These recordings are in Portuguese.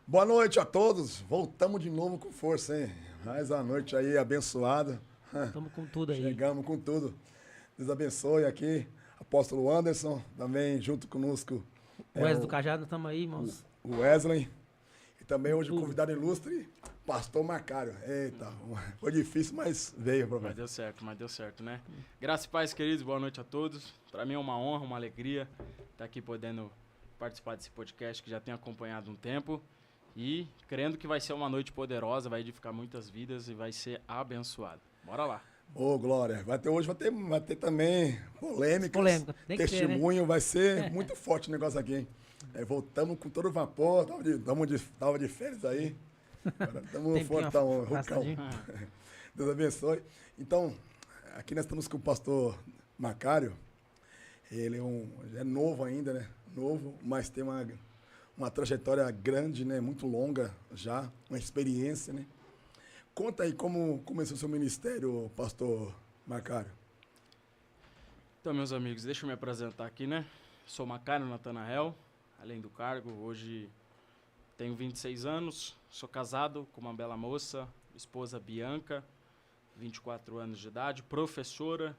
Boa noite a todos. Voltamos de novo com força, hein? Mais uma noite aí abençoada. Estamos com tudo aí. Chegamos com tudo. Deus abençoe aqui. Apóstolo Anderson, também junto conosco. O Wesley do Cajado, estamos aí, irmãos. O Wesley. E também hoje o convidado ilustre, Pastor Macário. Eita, foi difícil, mas veio, profeta. Mas deu certo, né? Graças e paz, queridos. Boa noite a todos. Para mim é uma honra, uma alegria estar aqui podendo participar desse podcast que já tenho acompanhado um tempo. E crendo que vai ser uma noite poderosa, vai edificar muitas vidas e vai ser abençoado. Bora lá. Ô, Glória, hoje vai ter também polêmicas, tem que testemunho, ter, né? vai ser muito forte o negócio aqui, hein? Voltamos com todo vapor, tava de férias aí, estamos fortão, rucão. Deus abençoe. Então, aqui nós estamos com o pastor Macário, ele é novo ainda, né? Novo, mas tem uma trajetória grande, né? Muito longa já, uma experiência, né? Conta aí como começou o seu ministério, pastor Macário. Então, meus amigos, deixa eu me apresentar aqui, né? Sou Macário Natanael, além do cargo. Hoje tenho 26 anos, sou casado com uma bela moça, esposa Bianca, 24 anos de idade, professora.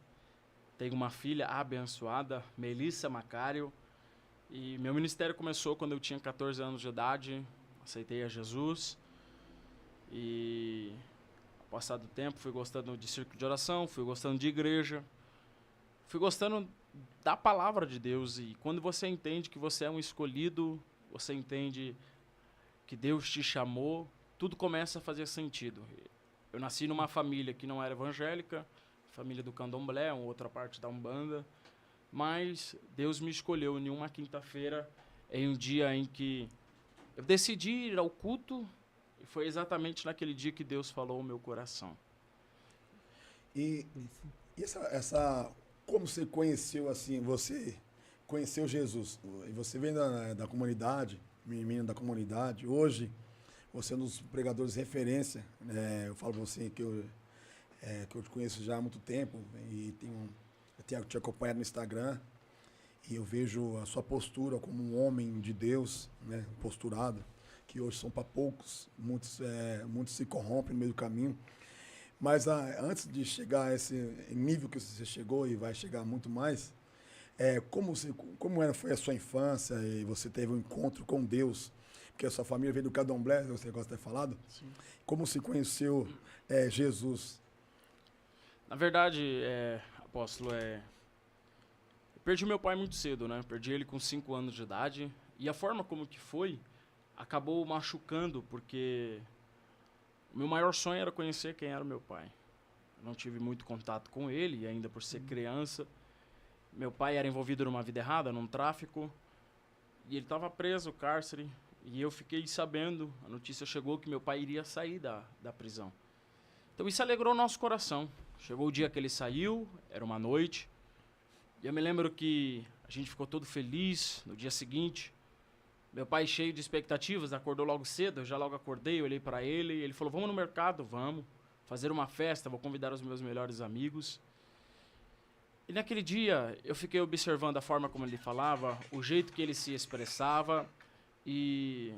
Tenho uma filha abençoada, Melissa Macário. E meu ministério começou quando eu tinha 14 anos de idade, aceitei a Jesus. E, ao passar do tempo, fui gostando de círculo de oração, fui gostando de igreja, fui gostando da palavra de Deus. E quando você entende que você é um escolhido, você entende que Deus te chamou, tudo começa a fazer sentido. Eu nasci numa família que não era evangélica, família do candomblé, uma outra parte da Umbanda, mas Deus me escolheu em uma quinta-feira, em um dia em que eu decidi ir ao culto. E foi exatamente naquele dia que Deus falou ao meu coração. E como você conheceu assim, você conheceu Jesus? E você vem da comunidade, menino da comunidade, hoje você é um dos pregadores de referência, né? Eu falo pra você que eu te conheço já há muito tempo e eu tenho te acompanhado no Instagram e eu vejo a sua postura como um homem de Deus, né? Posturado, que hoje são para poucos, muitos se corrompem no meio do caminho. Mas antes de chegar a esse nível que você chegou e vai chegar muito mais, foi a sua infância e você teve um encontro com Deus? Porque a sua família veio do candomblé, você gosta de ter falado? Sim. Como se conheceu Jesus? Na verdade, apóstolo, eu perdi meu pai muito cedo, né? Perdi ele com 5 anos de idade. E a forma como que foi acabou machucando, porque o meu maior sonho era conhecer quem era o meu pai. Eu não tive muito contato com ele, e ainda por ser criança. Meu pai era envolvido numa vida errada, num tráfico, e ele estava preso, cárcere, e eu fiquei sabendo, a notícia chegou que meu pai iria sair da prisão. Então isso alegrou o nosso coração. Chegou o dia que ele saiu, era uma noite, e eu me lembro que a gente ficou todo feliz. No dia seguinte, meu pai, cheio de expectativas, acordou logo cedo. Eu já logo acordei, olhei para ele e ele falou: vamos no mercado? Vamos fazer uma festa, vou convidar os meus melhores amigos. E naquele dia eu fiquei observando a forma como ele falava, o jeito que ele se expressava, e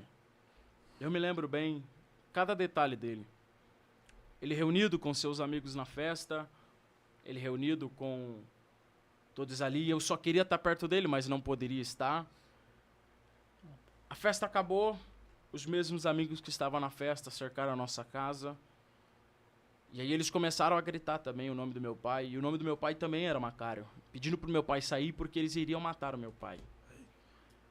eu me lembro bem cada detalhe dele. Ele reunido com seus amigos na festa, ele reunido com todos ali. Eu só queria estar perto dele, mas não poderia estar. A festa acabou, os mesmos amigos que estavam na festa cercaram a nossa casa. E aí eles começaram a gritar também o nome do meu pai. E o nome do meu pai também era Macário, pedindo para o meu pai sair porque eles iriam matar o meu pai.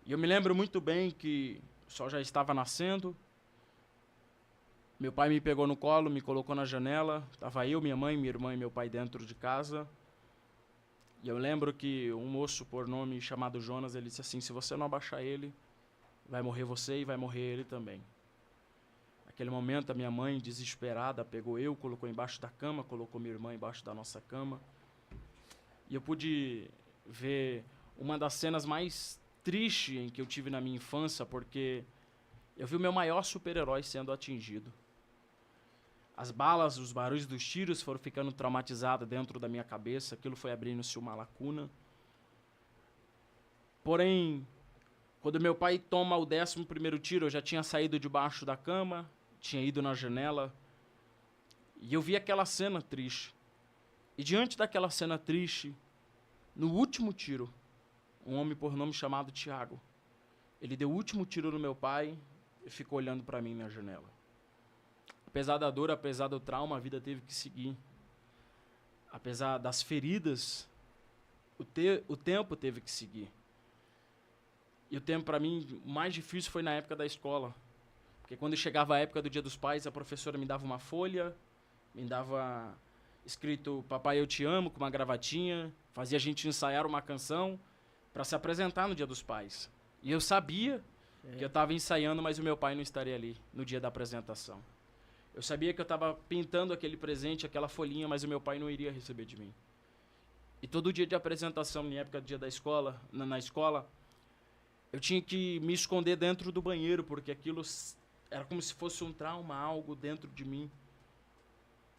E eu me lembro muito bem que o sol já estava nascendo. Meu pai me pegou no colo, me colocou na janela. Estava eu, minha mãe, minha irmã e meu pai dentro de casa. E eu lembro que um moço por nome chamado Jonas, ele disse assim: se você não abaixar ele, vai morrer você e vai morrer ele também. Naquele momento, a minha mãe, desesperada, pegou eu, colocou embaixo da cama, colocou minha irmã embaixo da nossa cama. E eu pude ver uma das cenas mais tristes em que eu tive na minha infância, porque eu vi o meu maior super-herói sendo atingido. As balas, os barulhos dos tiros foram ficando traumatizados dentro da minha cabeça, aquilo foi abrindo-se uma lacuna. Porém, Quando meu pai toma o 11º tiro, eu já tinha saído debaixo da cama, tinha ido na janela, e eu vi aquela cena triste. E diante daquela cena triste, no último tiro, um homem por nome chamado Tiago, ele deu o último tiro no meu pai e ficou olhando para mim na janela. Apesar da dor, apesar do trauma, a vida teve que seguir. Apesar das feridas, o tempo teve que seguir. E o tempo, para mim, o mais difícil foi na época da escola. Porque quando chegava a época do Dia dos Pais, a professora me dava uma folha, me dava escrito Papai, eu te amo, com uma gravatinha, fazia a gente ensaiar uma canção para se apresentar no Dia dos Pais. E eu sabia que eu estava ensaiando, mas o meu pai não estaria ali no dia da apresentação. Eu sabia que eu estava pintando aquele presente, aquela folhinha, mas o meu pai não iria receber de mim. E todo dia de apresentação, na época do dia da escola, na escola, eu tinha que me esconder dentro do banheiro, porque aquilo era como se fosse um trauma, algo dentro de mim.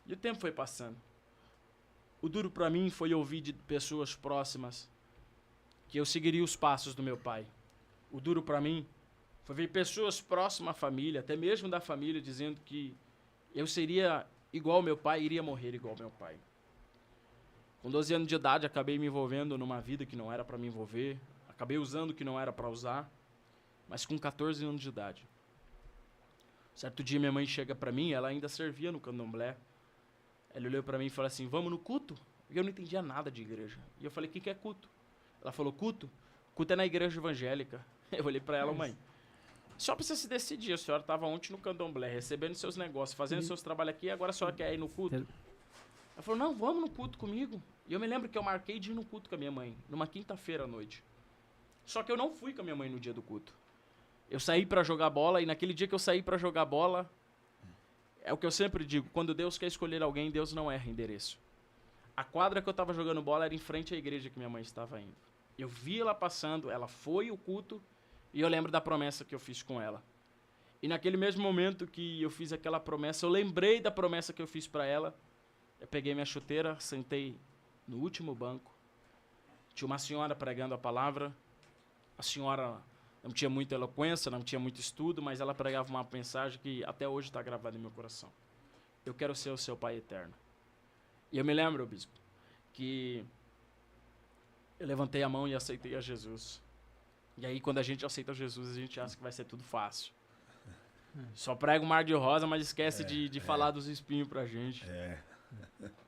E o tempo foi passando. O duro para mim foi ouvir de pessoas próximas que eu seguiria os passos do meu pai. O duro para mim foi ver pessoas próximas à família, até mesmo da família, dizendo que eu seria igual ao meu pai, iria morrer igual ao meu pai. Com 12 anos de idade, acabei me envolvendo numa vida que não era para me envolver, acabei usando o que não era para usar, mas com 14 anos de idade. Certo dia, minha mãe chega para mim, ela ainda servia no candomblé. Ela olhou para mim e falou assim, vamos no culto? E eu não entendia nada de igreja. E eu falei, o que é culto? Ela falou, culto? Culto é na igreja evangélica. Eu olhei para ela, mãe, a senhora precisa se decidir, a senhora estava ontem no candomblé, recebendo seus negócios, fazendo seus trabalhos aqui, e agora a senhora quer ir no culto? Ela falou, não, vamos no culto comigo. E eu me lembro que eu marquei de ir no culto com a minha mãe, numa quinta-feira à noite. Só que eu não fui com a minha mãe no dia do culto. Eu saí para jogar bola, e naquele dia que eu saí para jogar bola, é o que eu sempre digo, quando Deus quer escolher alguém, Deus não erra endereço. A quadra que eu estava jogando bola era em frente à igreja que minha mãe estava indo. Eu vi ela passando, ela foi ao culto, e eu lembro da promessa que eu fiz com ela. E naquele mesmo momento que eu fiz aquela promessa, eu lembrei da promessa que eu fiz para ela. Eu peguei minha chuteira, sentei no último banco. Tinha uma senhora pregando a palavra. A senhora não tinha muita eloquência, não tinha muito estudo, mas ela pregava uma mensagem que até hoje está gravada em meu coração. Eu quero ser o seu Pai eterno. E eu me lembro, bispo, que eu levantei a mão e aceitei a Jesus. E aí, quando a gente aceita Jesus, a gente acha que vai ser tudo fácil. Só prega um mar de rosa, mas esquece de falar dos espinhos pra gente.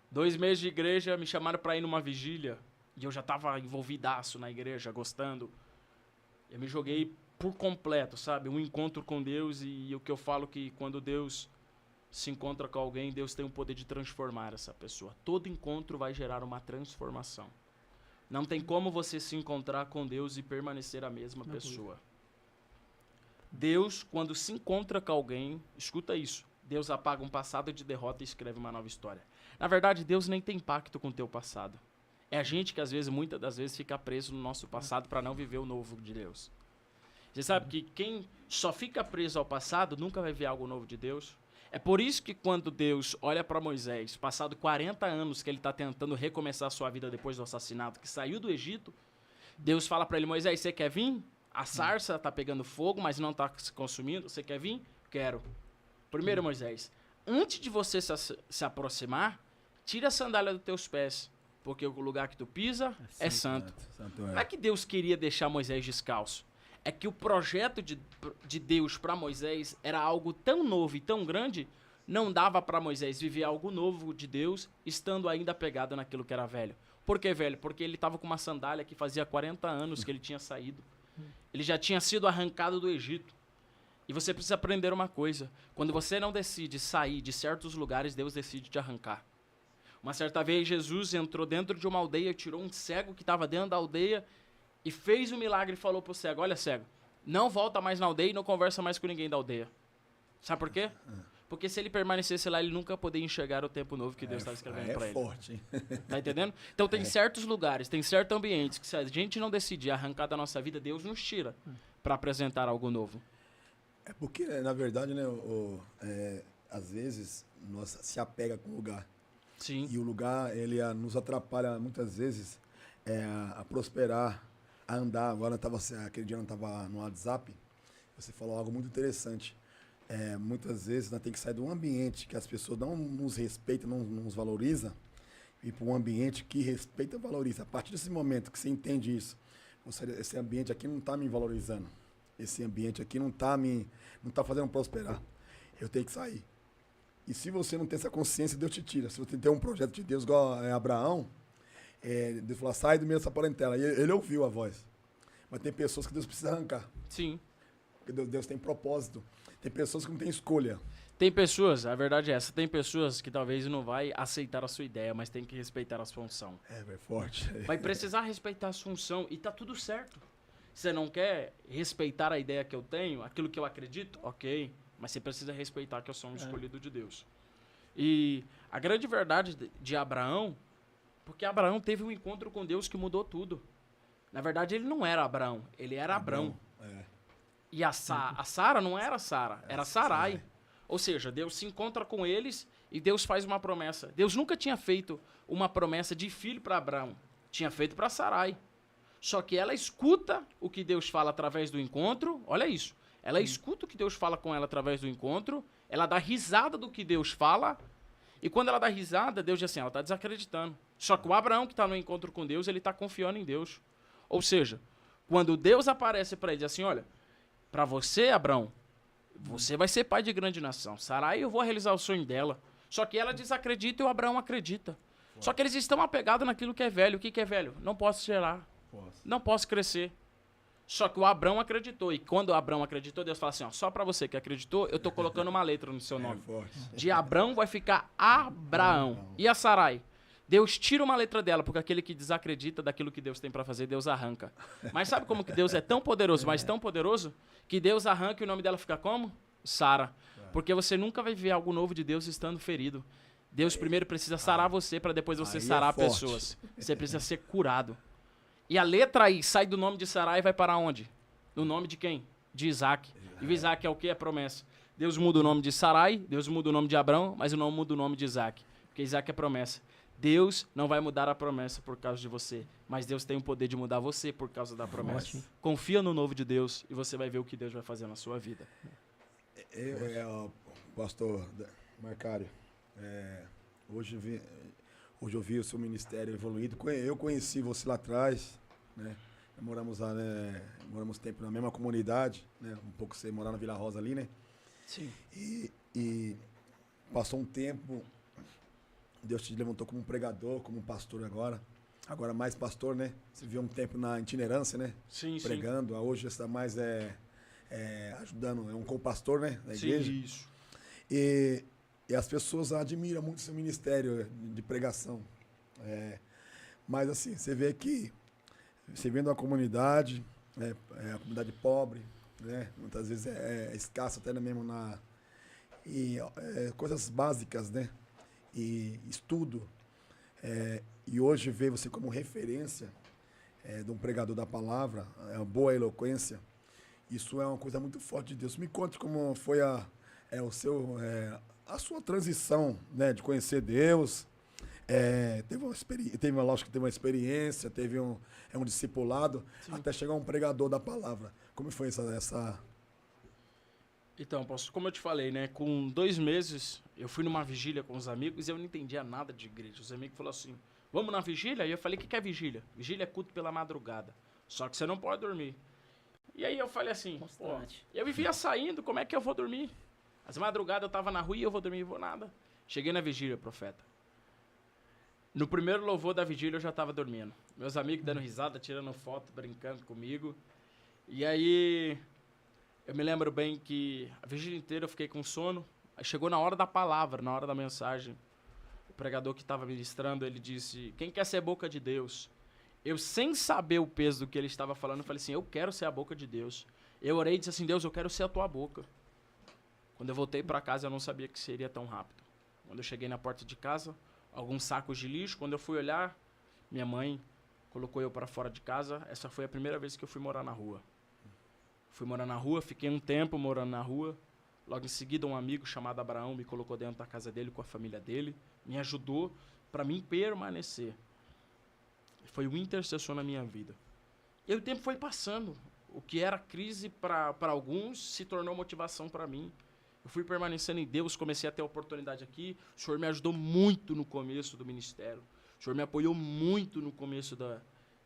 2 meses de igreja, me chamaram pra ir numa vigília. E eu já tava envolvidaço na igreja, gostando. Eu me joguei por completo, sabe? Um encontro com Deus, e o que eu falo que quando Deus se encontra com alguém, Deus tem o poder de transformar essa pessoa. Todo encontro vai gerar uma transformação. Não tem como você se encontrar com Deus e permanecer a mesma pessoa. Deus, quando se encontra com alguém, escuta isso, Deus apaga um passado de derrota e escreve uma nova história. Na verdade, Deus nem tem pacto com o teu passado. É a gente que, às vezes, muitas das vezes, fica preso no nosso passado para não viver o novo de Deus. Você sabe que quem só fica preso ao passado nunca vai ver algo novo de Deus. É por isso que quando Deus olha para Moisés, passado 40 anos que ele está tentando recomeçar a sua vida depois do assassinato, que saiu do Egito, Deus fala para ele, Moisés, você quer vir? A sarça está pegando fogo, mas não está se consumindo. Você quer vir? Quero. Primeiro, Moisés, antes de você se aproximar, tira a sandália dos teus pés, porque o lugar que tu pisa é santo. Não é que Deus queria deixar Moisés descalço. É que o projeto de Deus para Moisés era algo tão novo e tão grande, não dava para Moisés viver algo novo de Deus, estando ainda apegado naquilo que era velho. Por que velho? Porque ele estava com uma sandália que fazia 40 anos que ele tinha saído. Ele já tinha sido arrancado do Egito. E você precisa aprender uma coisa. Quando você não decide sair de certos lugares, Deus decide te arrancar. Uma certa vez, Jesus entrou dentro de uma aldeia, tirou um cego que estava dentro da aldeia e fez um milagre e falou pro cego, olha cego, não volta mais na aldeia e não conversa mais com ninguém da aldeia. Sabe por quê? Porque se ele permanecesse lá, ele nunca poderia enxergar o tempo novo que Deus estava escrevendo para ele. É forte, hein? Tá entendendo? Então tem certos lugares, tem certos ambientes que se a gente não decidir arrancar da nossa vida, Deus nos tira para apresentar algo novo. É porque, na verdade, né, às vezes, nós se apega com o lugar. Sim. E o lugar, ele nos atrapalha muitas vezes a prosperar, a andar. Agora, aquele dia eu não estava no WhatsApp, você falou algo muito interessante. Muitas vezes nós temos que sair de um ambiente que as pessoas não nos respeitam, não nos valorizam, e para um ambiente que respeita e valoriza. A partir desse momento que você entende isso, esse ambiente aqui não está me valorizando. Esse ambiente aqui não está fazendo prosperar. Eu tenho que sair. E se você não tem essa consciência, Deus te tira. Se você tem um projeto de Deus igual Abraão, Deus falou, sai do meio dessa parentela. E ele ouviu a voz. Mas tem pessoas que Deus precisa arrancar. Sim. Porque Deus tem propósito. Tem pessoas que não têm escolha. Tem pessoas, a verdade é essa, tem pessoas que talvez não vai aceitar a sua ideia, mas tem que respeitar a sua unção. É forte. Vai precisar respeitar a sua unção e tá tudo certo. Você não quer respeitar a ideia que eu tenho, aquilo que eu acredito? Ok. Mas você precisa respeitar que eu sou um escolhido de Deus. E a grande verdade de Abraão, porque Abraão teve um encontro com Deus que mudou tudo. Na verdade, ele não era Abraão, ele era Abrão. E a Sara não era Sara, era Sarai. Ou seja, Deus se encontra com eles e Deus faz uma promessa. Deus nunca tinha feito uma promessa de filho para Abraão. Tinha feito para Sarai. Só que ela escuta o que Deus fala através do encontro. Olha isso. Ela escuta o que Deus fala com ela através do encontro. Ela dá risada do que Deus fala. E quando ela dá risada, Deus diz assim, ela está desacreditando. Só que o Abraão que está no encontro com Deus, ele está confiando em Deus. Ou seja, quando Deus aparece para ele e diz assim, olha, para você, Abraão, você vai ser pai de grande nação. Sarai, eu vou realizar o sonho dela. Só que ela desacredita e o Abraão acredita. Só que eles estão apegados naquilo que é velho. O que é velho? Não posso gerar. Não posso crescer. Só que o Abraão acreditou. E quando o Abraão acreditou, Deus fala assim, ó, só para você que acreditou, eu estou colocando uma letra no seu nome. De Abraão vai ficar Abraão. E a Sarai? Deus tira uma letra dela, porque aquele que desacredita daquilo que Deus tem para fazer, Deus arranca. Mas sabe como que Deus é tão poderoso, mas tão poderoso, que Deus arranca e o nome dela fica como? Sara. Porque você nunca vai ver algo novo de Deus estando ferido. Deus primeiro precisa sarar você, para depois você sarar pessoas. Você precisa ser curado. E a letra I sai do nome de Sarai e vai para onde? No nome de quem? De Isaac. E o Isaac é o quê? É promessa. Deus muda o nome de Sarai, Deus muda o nome de Abraão, mas não muda o nome de Isaac. Porque Isaac é promessa. Deus não vai mudar a promessa por causa de você, mas Deus tem o poder de mudar você por causa da promessa. Ótimo. Confia no novo de Deus e você vai ver o que Deus vai fazer na sua vida. Pastor Marcário, hoje eu vi o seu ministério evoluído. Eu conheci você lá atrás, né? Moramos tempo na mesma comunidade, né? Um pouco você morar na Vila Rosa ali, né? Sim. E passou um tempo, Deus te levantou como um pregador, como um pastor agora. Agora mais pastor, né? Você viu um tempo na itinerância, né? Sim, pregando. Hoje você está mais ajudando, é um co-pastor, né? Da igreja. Sim, isso. E as pessoas admiram muito seu ministério de pregação. Mas assim, você vê que você vem de uma comunidade, a comunidade pobre, né? Muitas vezes é escassa até mesmo coisas básicas, né? E estudo. E hoje ver você como referência de um pregador da palavra, uma boa eloquência, isso é uma coisa muito forte de Deus. Me conte como foi a sua transição, né, de conhecer Deus. Lógico que teve uma experiência, teve um discipulado, sim, até chegar um pregador da palavra. Como foi essa... Então, como eu te falei, né? Com 2 meses, eu fui numa vigília com os amigos e eu não entendia nada de igreja. Os amigos falaram assim, vamos na vigília? E eu falei, o que é vigília? Vigília é culto pela madrugada. Só que você não pode dormir. E aí eu falei assim, eu vivia saindo, como é que eu vou dormir? As madrugadas eu tava na rua e eu vou dormir, vou nada. Cheguei na vigília, profeta. No primeiro louvor da vigília eu já tava dormindo. Meus amigos dando risada, tirando foto, brincando comigo. E aí... eu me lembro bem que a vigília inteira eu fiquei com sono. Aí chegou na hora da palavra, na hora da mensagem. O pregador que estava ministrando, ele disse, quem quer ser boca de Deus? Eu, sem saber o peso do que ele estava falando, falei assim, eu quero ser a boca de Deus. Eu orei e disse assim, Deus, eu quero ser a tua boca. Quando eu voltei para casa, eu não sabia que seria tão rápido. Quando eu cheguei na porta de casa, alguns sacos de lixo. Quando eu fui olhar, minha mãe colocou eu para fora de casa. Essa foi a primeira vez que eu fui morar na rua. Fui morar na rua, fiquei um tempo morando na rua. Logo em seguida, um amigo chamado Abraão me colocou dentro da casa dele com a família dele. Me ajudou para mim permanecer. Foi o intercessor na minha vida. E aí o tempo foi passando. O que era crise para alguns se tornou motivação para mim. Eu fui permanecendo em Deus, comecei a ter oportunidade aqui. O Senhor me ajudou muito no começo do ministério. O Senhor me apoiou muito no começo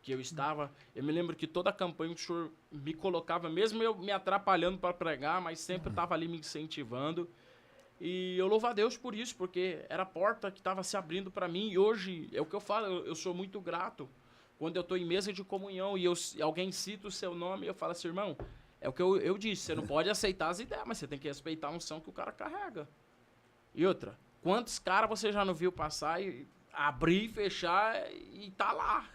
que eu estava. Eu me lembro que toda a campanha o Senhor me colocava, mesmo eu me atrapalhando para pregar, mas sempre estava ali me incentivando. E eu louvo a Deus por isso, porque era a porta que estava se abrindo para mim. E hoje, é o que eu falo, eu sou muito grato. Quando eu estou em mesa de comunhão e alguém cita o seu nome, eu falo assim, irmão, é o que eu disse, você não pode aceitar as ideias, mas você tem que respeitar a unção que o cara carrega. E outra, quantos caras você já não viu passar e abrir, fechar e tá lá,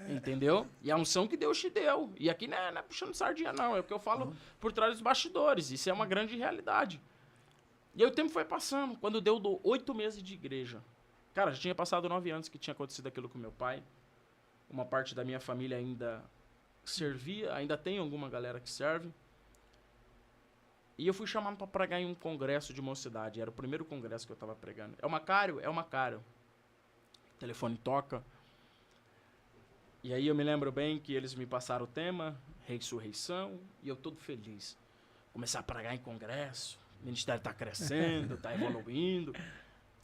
entendeu? E a unção que Deus te deu. E aqui não é puxando sardinha, não, é o que eu falo por trás dos bastidores, isso é uma grande realidade. E aí o tempo foi passando, quando deu 8 meses de igreja. Cara, já tinha passado 9 anos que tinha acontecido aquilo com meu pai. Uma parte da minha família ainda servia, ainda tem alguma galera que serve. E eu fui chamado para pregar em um congresso de mocidade. Era o primeiro congresso que eu estava pregando. É uma Macário? É uma Macário. O telefone toca. E aí eu me lembro bem que eles me passaram o tema, ressurreição, e eu todo feliz. Começar a pregar em congresso, o ministério está crescendo, está evoluindo,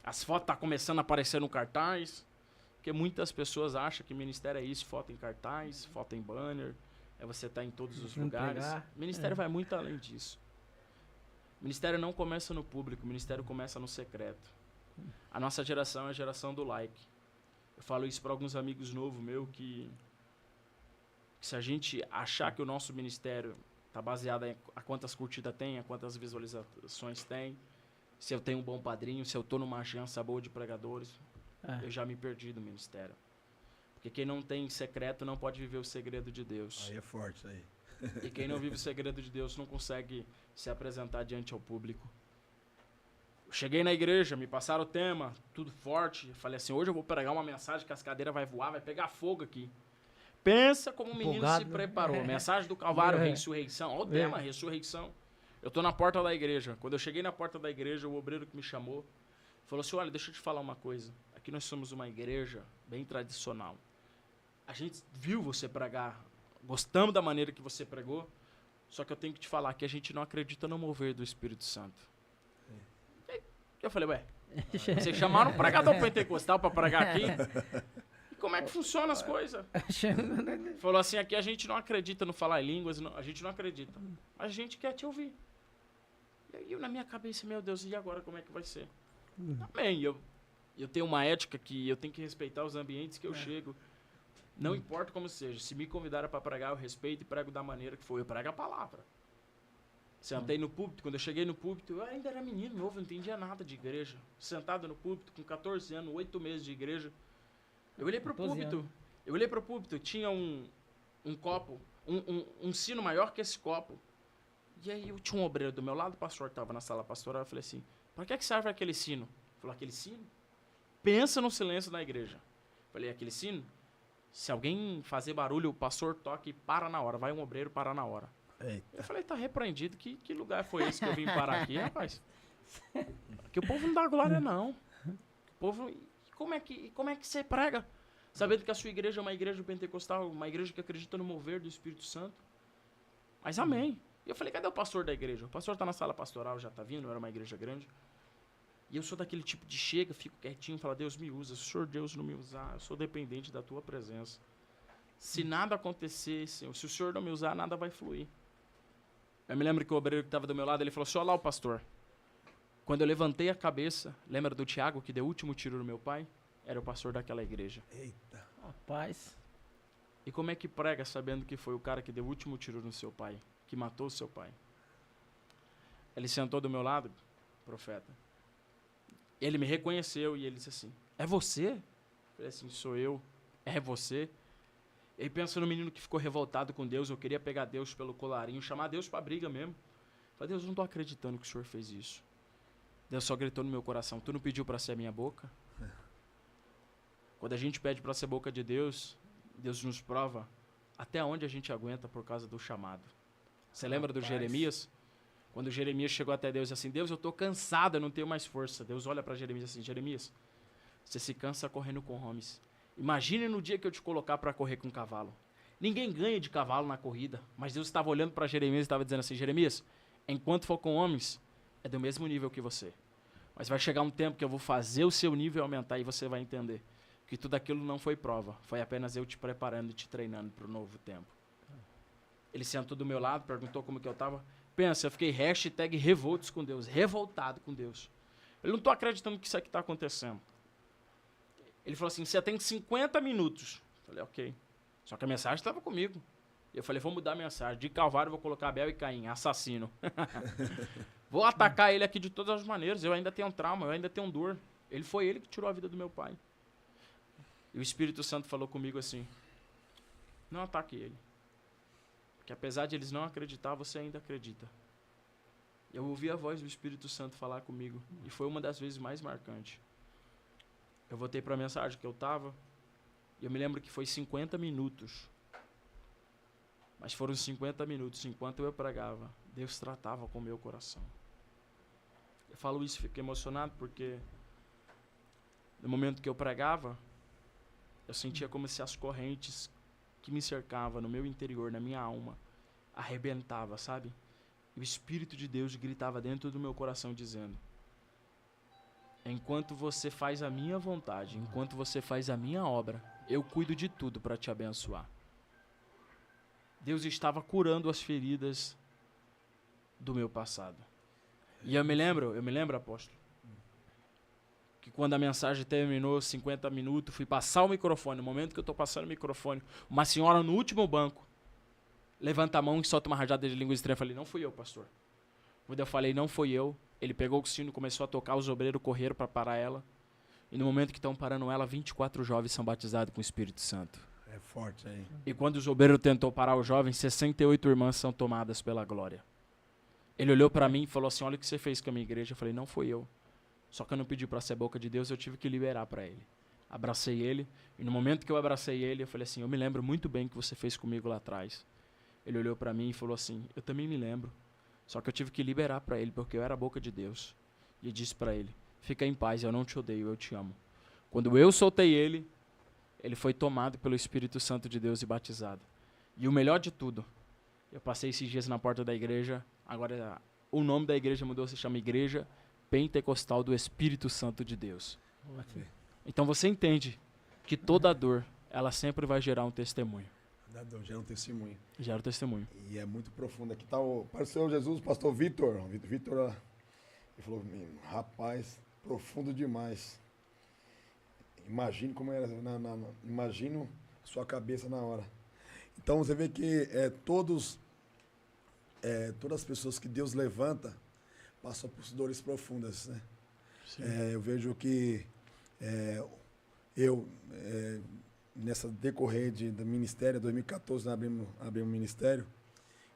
as fotos estão começando a aparecer no cartaz. Porque muitas pessoas acham que ministério é isso, foto em cartaz, foto em banner, é você estar em todos os lugares. O ministério vai muito além disso. O ministério não começa no público, o ministério começa no secreto. A nossa geração é a geração do like. Eu falo isso para alguns amigos novos meus, que se a gente achar que o nosso ministério está baseado em a quantas curtidas tem, a quantas visualizações tem, se eu tenho um bom padrinho, se eu estou numa agência boa de pregadores... Eu já me perdi do ministério. Porque quem não tem secreto não pode viver o segredo de Deus. Aí é forte, isso aí. E quem não vive o segredo de Deus não consegue se apresentar diante ao público. Eu cheguei na igreja, me passaram o tema, tudo forte. Falei assim, hoje eu vou pregar uma mensagem que as cadeiras vai voar, vai pegar fogo aqui. Pensa como o menino se preparou. Mensagem do Calvário, ressurreição. Olha o tema, ressurreição. Eu tô na porta da igreja. Quando eu cheguei na porta da igreja, o obreiro que me chamou falou assim, olha, deixa eu te falar uma coisa. Aqui nós somos uma igreja bem tradicional. A gente viu você pregar, gostamos da maneira que você pregou, só que eu tenho que te falar que a gente não acredita no mover do Espírito Santo. Eu falei, ué, vocês chamaram um pregador pentecostal para pregar aqui? E como é que funcionam as coisas? Falou assim, aqui a gente não acredita no falar em línguas, a gente não acredita. A gente quer te ouvir. E eu na minha cabeça, meu Deus, e agora como é que vai ser? Amém, eu tenho uma ética que eu tenho que respeitar os ambientes que eu chego. Não importa como seja. Se me convidaram para pregar, eu respeito e prego da maneira que for. Eu prego a palavra. Sentei no púlpito. Quando eu cheguei no púlpito, eu ainda era menino novo, não entendia nada de igreja. Sentado no púlpito, com 14 anos, 8 meses de igreja. Eu olhei para o púlpito. Eu olhei para o púlpito. Tinha um copo, um sino maior que esse copo. E aí eu tinha um obreiro do meu lado, o pastor estava na sala pastoral. Eu falei assim, para que serve aquele sino? Ele falou, aquele sino? Pensa no silêncio da igreja. Falei, aquele sino? Se alguém fazer barulho, o pastor toca e para na hora. Vai um obreiro parar na hora. Eita. Eu falei, tá repreendido. Que lugar foi esse que eu vim parar aqui, rapaz? Que o povo não dá glória, não. O povo... Como é que você prega? Sabendo que a sua igreja é uma igreja pentecostal, uma igreja que acredita no mover do Espírito Santo. Mas amém. E eu falei, cadê o pastor da igreja? O pastor tá na sala pastoral, já tá vindo, era uma igreja grande. E eu sou daquele tipo de chega, fico quietinho, falo, Deus me usa. Se o Senhor Deus não me usar, eu sou dependente da tua presença. Se nada acontecer, Senhor, se o Senhor não me usar, nada vai fluir. Eu me lembro que o obreiro que estava do meu lado, ele falou assim, olha lá o pastor. Quando eu levantei a cabeça, lembra do Tiago que deu o último tiro no meu pai? Era o pastor daquela igreja. Eita. Rapaz. E como é que prega sabendo que foi o cara que deu o último tiro no seu pai? Que matou o seu pai? Ele sentou do meu lado, profeta. Ele me reconheceu e ele disse assim, é você? Eu falei assim, sou eu. É você? Ele pensa no menino que ficou revoltado com Deus, eu queria pegar Deus pelo colarinho, chamar Deus para briga mesmo. Eu falei, Deus, eu não estou acreditando que o Senhor fez isso. Deus só gritou no meu coração, tu não pediu para ser a minha boca? Quando a gente pede para ser boca de Deus, Deus nos prova até onde a gente aguenta por causa do chamado. Você lembra do Jeremias? Quando Jeremias chegou até Deus e assim, Deus, eu estou cansado, eu não tenho mais força. Deus olha para Jeremias assim, Jeremias, você se cansa correndo com homens. Imagine no dia que eu te colocar para correr com um cavalo. Ninguém ganha de cavalo na corrida, mas Deus estava olhando para Jeremias e estava dizendo assim, Jeremias, enquanto for com homens, é do mesmo nível que você. Mas vai chegar um tempo que eu vou fazer o seu nível aumentar e você vai entender que tudo aquilo não foi prova, foi apenas eu te preparando e te treinando para o novo tempo. Ele sentou do meu lado, perguntou como que eu estava. Pensa, eu fiquei #revoltos com Deus, revoltado com Deus. Eu não estou acreditando que isso aqui está acontecendo. Ele falou assim, você tem 50 minutos. Eu falei, ok. Só que a mensagem estava comigo. Eu falei, vou mudar a mensagem. De Calvário, vou colocar Abel e Caim, assassino. Vou atacar ele aqui de todas as maneiras. Eu ainda tenho trauma, eu ainda tenho dor. Foi ele que tirou a vida do meu pai. E o Espírito Santo falou comigo assim, não ataque ele. Porque apesar de eles não acreditar, você ainda acredita. Eu ouvi a voz do Espírito Santo falar comigo. E foi uma das vezes mais marcantes. Eu voltei para a mensagem que eu estava. E eu me lembro que foi 50 minutos. Mas foram 50 minutos. Enquanto eu pregava, Deus tratava com o meu coração. Eu falo isso e fico emocionado porque no momento que eu pregava, eu sentia como se as correntes que me cercavam no meu interior, na minha alma, arrebentava, sabe? E o Espírito de Deus gritava dentro do meu coração dizendo, enquanto você faz a minha vontade, enquanto você faz a minha obra, eu cuido de tudo para te abençoar. Deus estava curando as feridas do meu passado. E eu me lembro, apóstolo, que quando a mensagem terminou, 50 minutos, fui passar o microfone. No momento que eu estou passando o microfone, uma senhora no último banco levanta a mão e solta uma rajada de língua estranha. Eu falei, não fui eu, pastor. Quando eu falei, não foi eu, ele pegou o sino, começou a tocar, os obreiros correram para parar ela. E no momento que estão parando ela, 24 jovens são batizados com o Espírito Santo. É forte aí. E quando os obreiros tentou parar os jovens, 68 irmãs são tomadas pela glória. Ele olhou para mim e falou assim, olha o que você fez com a minha igreja. Eu falei, não foi eu. Só que eu não pedi para ser boca de Deus, eu tive que liberar para ele. Abracei ele, e no momento que eu abracei ele, eu falei assim, eu me lembro muito bem o que você fez comigo lá atrás. Ele olhou para mim e falou assim, eu também me lembro. Só que eu tive que liberar para ele, porque eu era a boca de Deus. E eu disse para ele, fica em paz, eu não te odeio, eu te amo. Quando eu soltei ele, ele foi tomado pelo Espírito Santo de Deus e batizado. E o melhor de tudo, eu passei esses dias na porta da igreja, agora o nome da igreja mudou, se chama Igreja Pentecostal do Espírito Santo de Deus. Okay. Então você entende que toda dor, ela sempre vai gerar um testemunho. Gera um testemunho. Gera um testemunho. E é muito profundo. Aqui está o Pai do Senhor Jesus, o pastor Vitor. Vitor, ele falou, rapaz, profundo demais. Imagine como era, imagino a sua cabeça na hora. Então você vê que todas as pessoas que Deus levanta passam por dores profundas, né? Eu vejo que nessa decorrer do ministério, 2014 abrimos um ministério,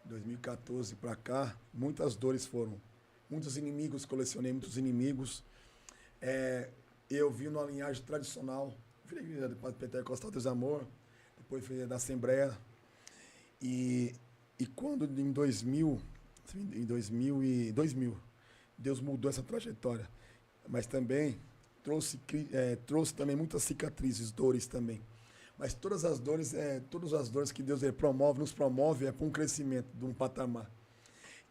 2014 para cá, muitas dores foram, muitos inimigos, colecionei muitos inimigos. Eu vi numa linhagem tradicional, fui da igreja do Pentecostal Deus Amor, depois fui da Assembleia, e quando em 2000, Deus mudou essa trajetória, mas também trouxe também muitas cicatrizes, dores também. Mas todas as dores que Deus nos promove para um crescimento, de um patamar.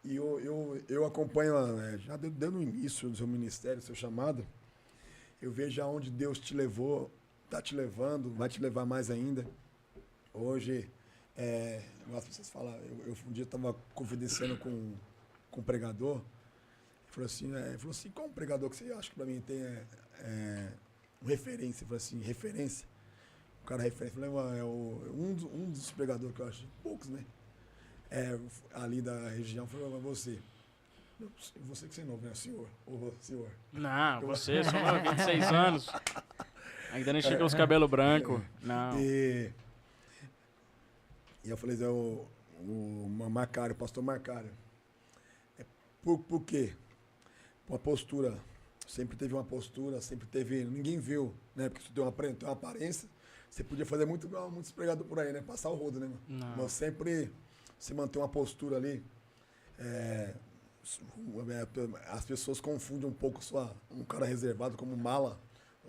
E eu acompanho, já deu no início do seu ministério, do seu chamado, eu vejo aonde Deus te levou, está te levando, vai te levar mais ainda. Hoje, as pessoas falam, um dia eu estava confidenciando com um pregador, ele falou assim, qual um pregador que você acha que para mim tem referência? Ele falou assim, referência? O cara referência, eu falei, um dos pregadores que eu acho, poucos, né? Ali da região, foi você. Você que você é novo, né? Senhor. Não, você, só 26 anos. Ainda nem chega os cabelos brancos. Não. E eu falei, o Macário, o pastor Macário. Por quê? Uma postura. Sempre teve uma postura, sempre teve. Ninguém viu, né? Porque você tem uma aparência. Você podia fazer muito igual muitos pregadores por aí, né? Passar o rodo, né, mano? Não. Mas sempre se manter uma postura ali. As pessoas confundem um pouco um cara reservado como mala.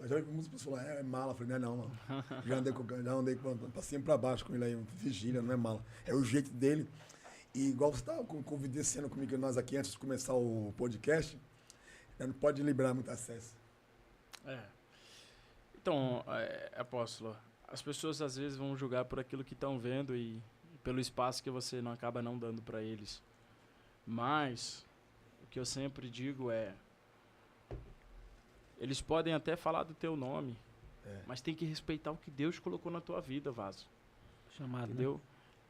Eu já ouvi muitas pessoas falar, é mala. Eu falei, não, mano. Já andei pra cima e pra baixo com ele aí, vigília, não é mala. É o jeito dele. E igual você estava convidando comigo, nós aqui, antes de começar o podcast, não pode liberar muito acesso. Então, apóstolo, as pessoas às vezes vão julgar por aquilo que estão vendo e pelo espaço que você não acaba não dando para eles. Mas, o que eu sempre digo é, eles podem até falar do teu nome, mas tem que respeitar o que Deus colocou na tua vida, vaso. Chamado, entendeu? Né?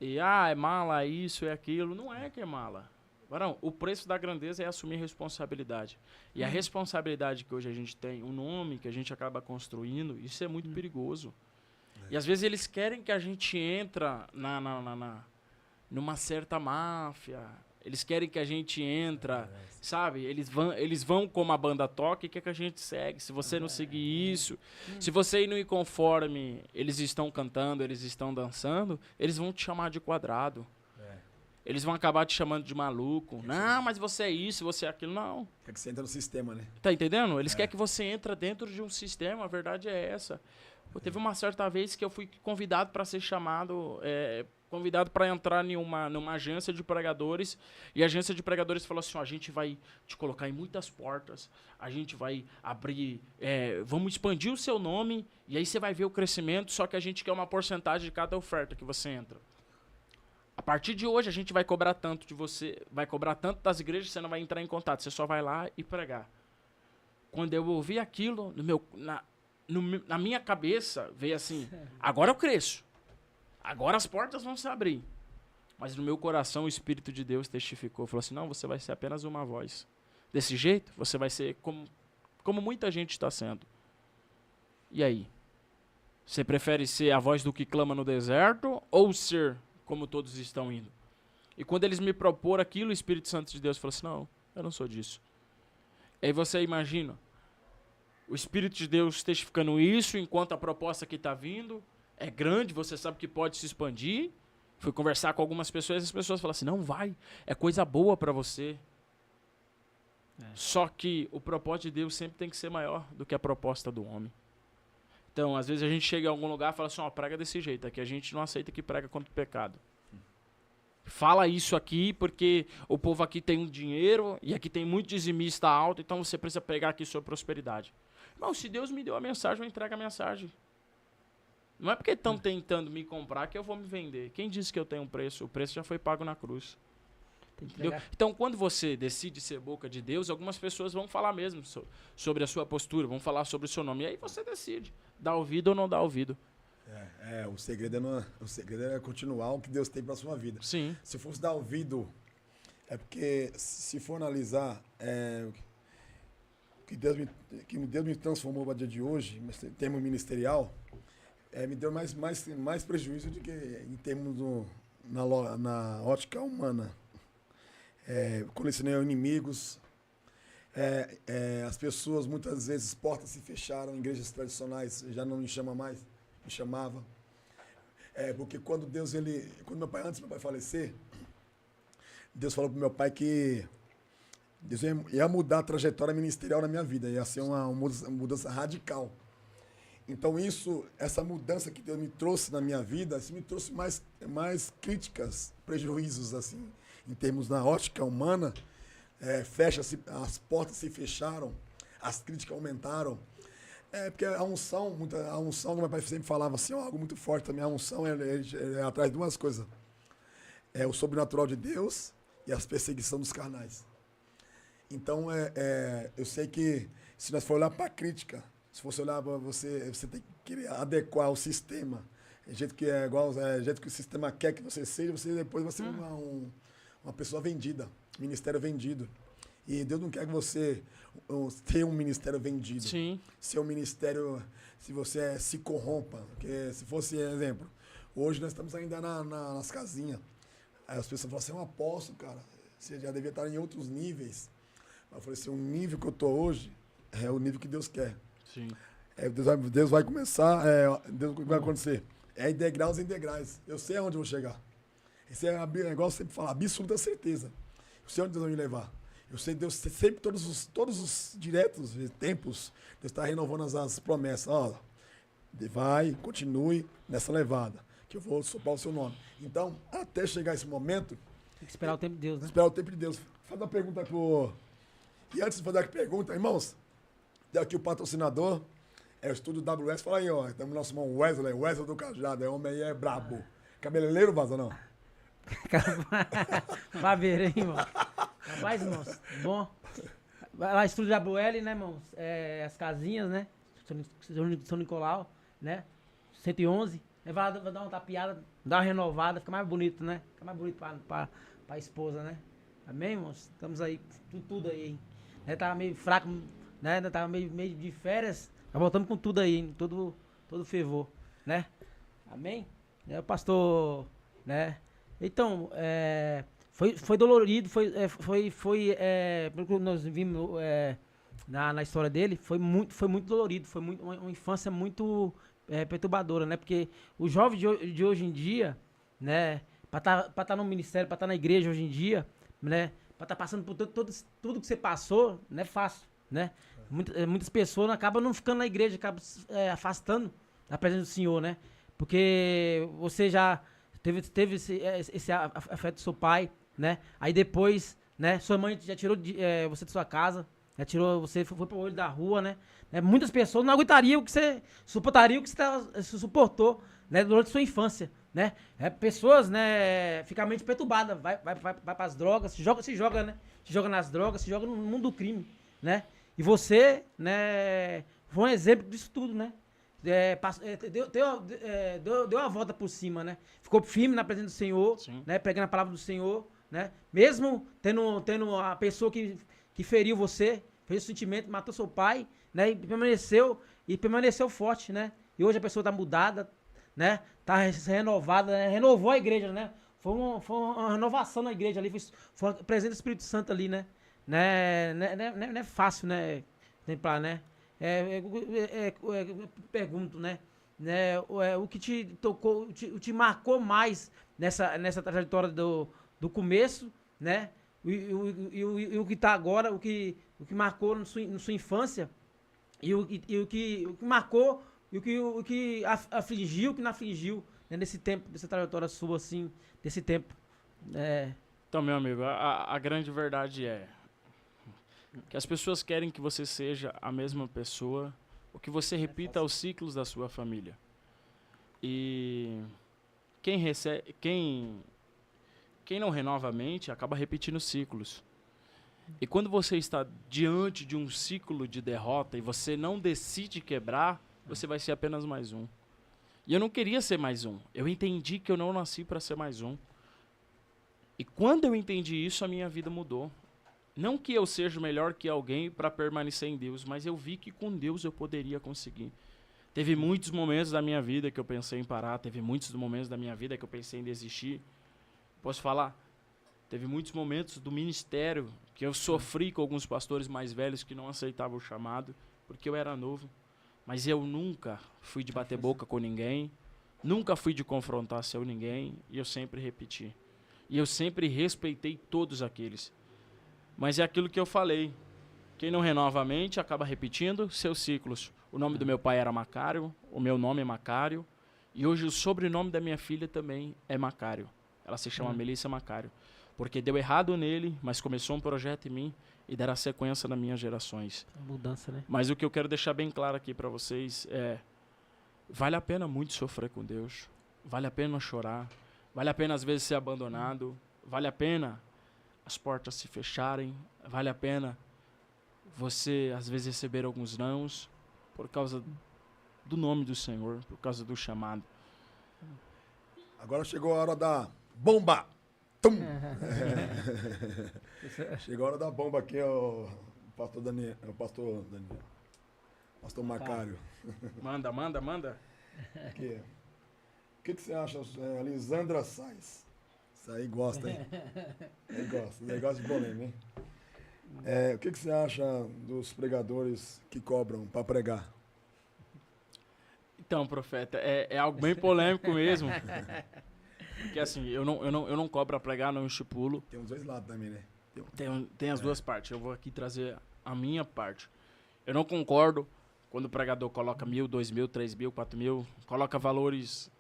E, é mala, isso, é aquilo. Não é que é mala. Varão, o preço da grandeza é assumir responsabilidade. E a responsabilidade que hoje a gente tem, o nome que a gente acaba construindo, isso é muito perigoso. E às vezes eles querem que a gente entra numa certa máfia. Eles querem que a gente entra, sabe? Eles vão como a banda toca e quer que a gente segue. Se você não seguir isso, se você não ir conforme eles estão cantando, eles estão dançando, eles vão te chamar de quadrado. Eles vão acabar te chamando de maluco. Não, mas você é isso, você é aquilo. Não. Quer que você entre no sistema, né? Tá entendendo? Eles querem que você entre dentro de um sistema, a verdade é essa. Pô, teve uma certa vez que eu fui convidado para ser chamado... convidado para entrar numa agência de pregadores, e a agência de pregadores falou assim, a gente vai te colocar em muitas portas, a gente vai abrir, vamos expandir o seu nome, e aí você vai ver o crescimento, só que a gente quer uma porcentagem de cada oferta que você entra. A partir de hoje a gente vai cobrar tanto de você, vai cobrar tanto das igrejas, você não vai entrar em contato, você só vai lá e pregar. Quando eu ouvi aquilo, na minha cabeça, veio assim, agora eu cresço. Agora as portas vão se abrir. Mas no meu coração o Espírito de Deus testificou. Falou assim, não, você vai ser apenas uma voz. Desse jeito, você vai ser como muita gente está sendo. E aí? Você prefere ser a voz do que clama no deserto ou ser como todos estão indo? E quando eles me proporam aquilo, o Espírito Santo de Deus falou assim, não, eu não sou disso. E aí você imagina, o Espírito de Deus testificando isso enquanto a proposta que está vindo é grande, você sabe que pode se expandir. Fui conversar com algumas pessoas e as pessoas falam assim, não vai, é coisa boa para você. Só que o propósito de Deus sempre tem que ser maior do que a proposta do homem. Então, às vezes a gente chega em algum lugar e fala assim, prega desse jeito, aqui a gente não aceita que prega contra o pecado. Fala isso aqui porque o povo aqui tem um dinheiro e aqui tem muito dizimista alto, então você precisa pregar aqui sobre prosperidade. Não, se Deus me deu a mensagem, eu entrego a mensagem. Não é porque estão tentando me comprar que eu vou me vender. Quem disse que eu tenho um preço? O preço já foi pago na cruz. Entendeu? Então, quando você decide ser boca de Deus, algumas pessoas vão falar mesmo sobre a sua postura, vão falar sobre o seu nome. E aí você decide, dá ouvido ou não dá ouvido. O segredo é continuar o que Deus tem para sua vida. Sim. Se fosse dar ouvido, é porque se for analisar que Deus me transformou para o dia de hoje, em termos ministerial, me deu mais prejuízo do que em termos na ótica humana. Colecionei inimigos, as pessoas muitas vezes, portas se fecharam, igrejas tradicionais já não me chamam mais, me chamava. Porque quando antes do meu pai falecer, Deus falou para meu pai que Deus ia mudar a trajetória ministerial na minha vida, ia ser uma mudança radical. Então essa mudança que Deus me trouxe na minha vida, isso me trouxe mais críticas, prejuízos, assim, em termos da ótica humana. As portas se fecharam, as críticas aumentaram. Porque a unção, como meu pai sempre falava assim, algo muito forte também, a unção é atrás de duas coisas. É o sobrenatural de Deus e as perseguições dos carnais. Então, eu sei que se nós for olhar para a crítica, se você olhar para você tem que querer adequar o sistema. Do jeito que do jeito que o sistema quer que você seja, você depois vai ser uma pessoa vendida, ministério vendido. E Deus não quer que você tenha um ministério vendido. Sim. Seu ministério, se você se corrompa. Porque se fosse, exemplo, hoje nós estamos ainda nas casinhas. Aí as pessoas falam assim, é um apóstolo, cara. Você já devia estar em outros níveis. Mas eu falei assim, o nível que eu estou hoje é o nível que Deus quer. Sim. Deus vai começar, Deus vai acontecer. Em degraus em degraus. Eu sei aonde eu vou chegar. Esse é igual eu sempre falo, absoluta certeza. Eu sei onde Deus vai me levar. Eu sei que Deus sempre, todos os diretos tempos, Deus está renovando as promessas. Ó, vai, continue nessa levada, que eu vou soprar o seu nome. Então, até chegar esse momento... Tem que esperar o tempo de Deus, né? Esperar o tempo de Deus. Faz uma pergunta pro... E antes de fazer a pergunta, irmãos, tem aqui o patrocinador, é o Estúdio WS. Fala aí, ó, estamos nosso irmão Wesley do Cajado, homem aí é brabo. Cabeleireiro, Vaza, não? Vai ver, hein, irmão? Rapaz, irmãos, bom. Vai lá, Estúdio WL, né, irmãos? As casinhas, né? São Nicolau, né? 111. Vai dar uma tapeada, dar uma renovada, fica mais bonito, né? Fica mais bonito pra esposa, né? Amém, irmãos? Estamos aí, tudo aí, hein? Tava meio fraco, né? Tava meio de férias. Mas voltamos com tudo aí, hein? Todo fervor, né? Amém? O pastor, né? Então, foi dolorido, pelo que nós vimos na história dele, foi muito dolorido, foi uma infância muito perturbadora, né? Porque o jovem de hoje em dia, né? Pra tá no ministério, pra estar na igreja hoje em dia, né? Pra estar passando por tudo que você passou, não é fácil, né? Muitas pessoas acabam não ficando na igreja, acabam afastando da presença do Senhor, né? Porque você já teve esse afeto do seu pai, né? Aí depois, né? Sua mãe já tirou você de sua casa, já tirou você, foi pro olho da rua, né? Muitas pessoas não aguentariam o que você suportaria, o que você suportou, né? Durante sua infância, né? Pessoas, né? Ficam mente perturbadas, vai pras drogas, se joga, né? Se joga nas drogas, se joga no mundo do crime, né? E você, né? Foi um exemplo disso tudo, né? Deu a volta por cima, né? Ficou firme na presença do Senhor, né? Pregando a palavra do Senhor, né? Mesmo tendo a pessoa que feriu você, fez o sentimento, matou seu pai, né? E permaneceu forte, né? E hoje a pessoa tá mudada, né? Tá renovada, né? Renovou a igreja, né? Foi uma renovação na igreja ali, foi a presença do Espírito Santo ali, né? Não é fácil, né? Templar, né? Pergunto, né? O que te tocou, te marcou mais nessa trajetória do começo, né? E o que tá agora, o que marcou na sua infância, e o que marcou, e o que afligiu, o que não afligiu, né? Nesse tempo, dessa trajetória sua, assim, desse tempo. Então, meu amigo, a grande verdade é que as pessoas querem que você seja a mesma pessoa, ou que você repita os ciclos da sua família. E quem não renova a mente acaba repetindo ciclos. E quando você está diante de um ciclo de derrota e você não decide quebrar, você vai ser apenas mais um. E eu não queria ser mais um. Eu entendi que eu não nasci para ser mais um. E quando eu entendi isso, a minha vida mudou. Não que eu seja melhor que alguém para permanecer em Deus, mas eu vi que com Deus eu poderia conseguir. Teve muitos momentos da minha vida que eu pensei em parar, teve muitos momentos da minha vida que eu pensei em desistir. Posso falar? Teve muitos momentos do ministério que eu sofri com alguns pastores mais velhos que não aceitavam o chamado, porque eu era novo. Mas eu nunca fui de bater boca com ninguém, nunca fui de confrontar ninguém, e eu sempre repeti. E eu sempre respeitei todos aqueles. Mas é aquilo que eu falei. Quem não renova a mente acaba repetindo seus ciclos. O nome do meu pai era Macário, o meu nome é Macário, e hoje o sobrenome da minha filha também é Macário. Ela se chama Melissa Macário. Porque deu errado nele, mas começou um projeto em mim e dará sequência nas minhas gerações. Mudança, né? Mas o que eu quero deixar bem claro aqui para vocês é: vale a pena muito sofrer com Deus, vale a pena chorar, vale a pena às vezes ser abandonado, vale a pena as portas se fecharem, vale a pena você às vezes receber alguns nãos por causa do nome do Senhor, por causa do chamado. Agora chegou a hora da bomba. Tum! Chegou a hora da bomba aqui, o pastor Daniel. Pastor Macário. Manda. Aqui. O que você acha, Lisandra Sais? Isso aí gosta, hein? Ele gosta de polêmica, hein? O que você acha dos pregadores que cobram para pregar? Então, profeta, é algo bem polêmico mesmo. Porque assim, eu não cobro para pregar, não estipulo. Tem os dois lados também, né? Tem as duas partes. Eu vou aqui trazer a minha parte. Eu não concordo quando o pregador coloca 1.000, 2.000, 3.000, 4.000, coloca valores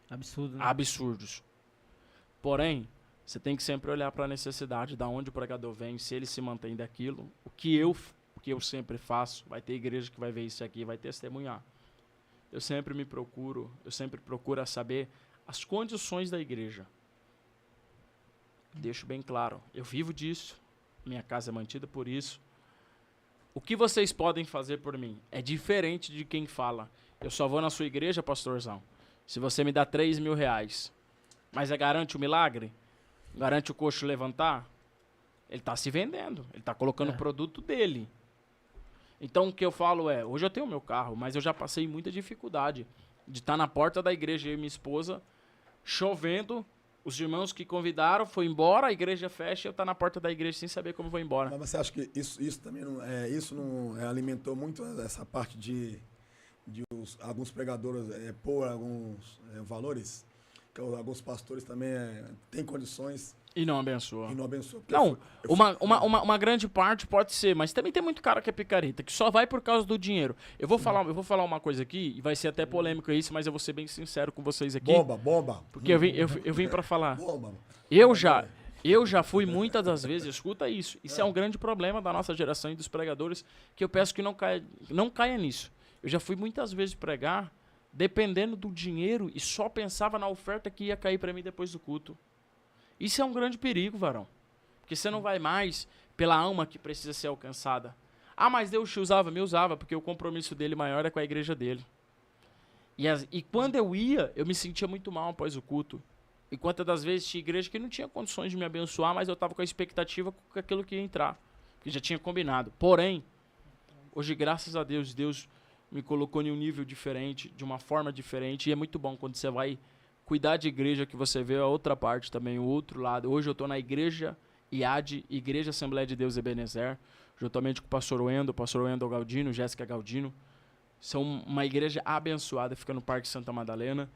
Absurdo, né? absurdos. Porém, você tem que sempre olhar para a necessidade, da onde o pregador vem, se ele se mantém daquilo. O que eu sempre faço, vai ter igreja que vai ver isso aqui, vai testemunhar. Eu sempre procuro saber as condições da igreja. Deixo bem claro, eu vivo disso, minha casa é mantida por isso. O que vocês podem fazer por mim é diferente de quem fala: eu só vou na sua igreja, pastorzão, se você me dá 3.000 reais. Mas garante o milagre? Garante o coxo levantar? Ele está se vendendo, ele está colocando o produto dele. Então o que eu falo é, hoje eu tenho meu carro, mas eu já passei muita dificuldade de estar na porta da igreja, eu e minha esposa, chovendo, os irmãos que convidaram foi embora, a igreja fecha, eu estou na porta da igreja sem saber como eu vou embora. Mas você acha que isso também não alimentou muito essa parte de alguns pregadores pôr alguns valores? Que alguns pastores também têm condições E não abençoa. e não abençoam. Porque Não, uma grande parte pode ser, mas também tem muito cara que é picareta, que só vai por causa do dinheiro. Eu vou falar uma coisa aqui, e vai ser até polêmico isso, mas eu vou ser bem sincero com vocês aqui. Bomba. Porque eu vim pra falar. Bomba. Eu já fui muitas das vezes, escuta isso. Isso é um grande problema da nossa geração e dos pregadores, que eu peço que não caia nisso. Eu já fui muitas vezes pregar, dependendo do dinheiro, e só pensava na oferta que ia cair para mim depois do culto. Isso é um grande perigo, varão. Porque você não vai mais pela alma que precisa ser alcançada. Ah, mas Deus te usava? Me usava, porque o compromisso dele maior é com a igreja dele. E quando eu ia, eu me sentia muito mal após o culto. E quantas das vezes tinha igreja que não tinha condições de me abençoar, mas eu estava com a expectativa com aquilo que ia entrar. Que já tinha combinado. Porém, hoje, graças a Deus, Deus me colocou em um nível diferente, de uma forma diferente. E é muito bom quando você vai cuidar de igreja, que você vê a outra parte também, o outro lado. Hoje eu estou na igreja IAD, Igreja Assembleia de Deus Ebenezer, juntamente com o pastor Wendel Galdino, Jéssica Galdino. São uma igreja abençoada, fica no Parque Santa Madalena.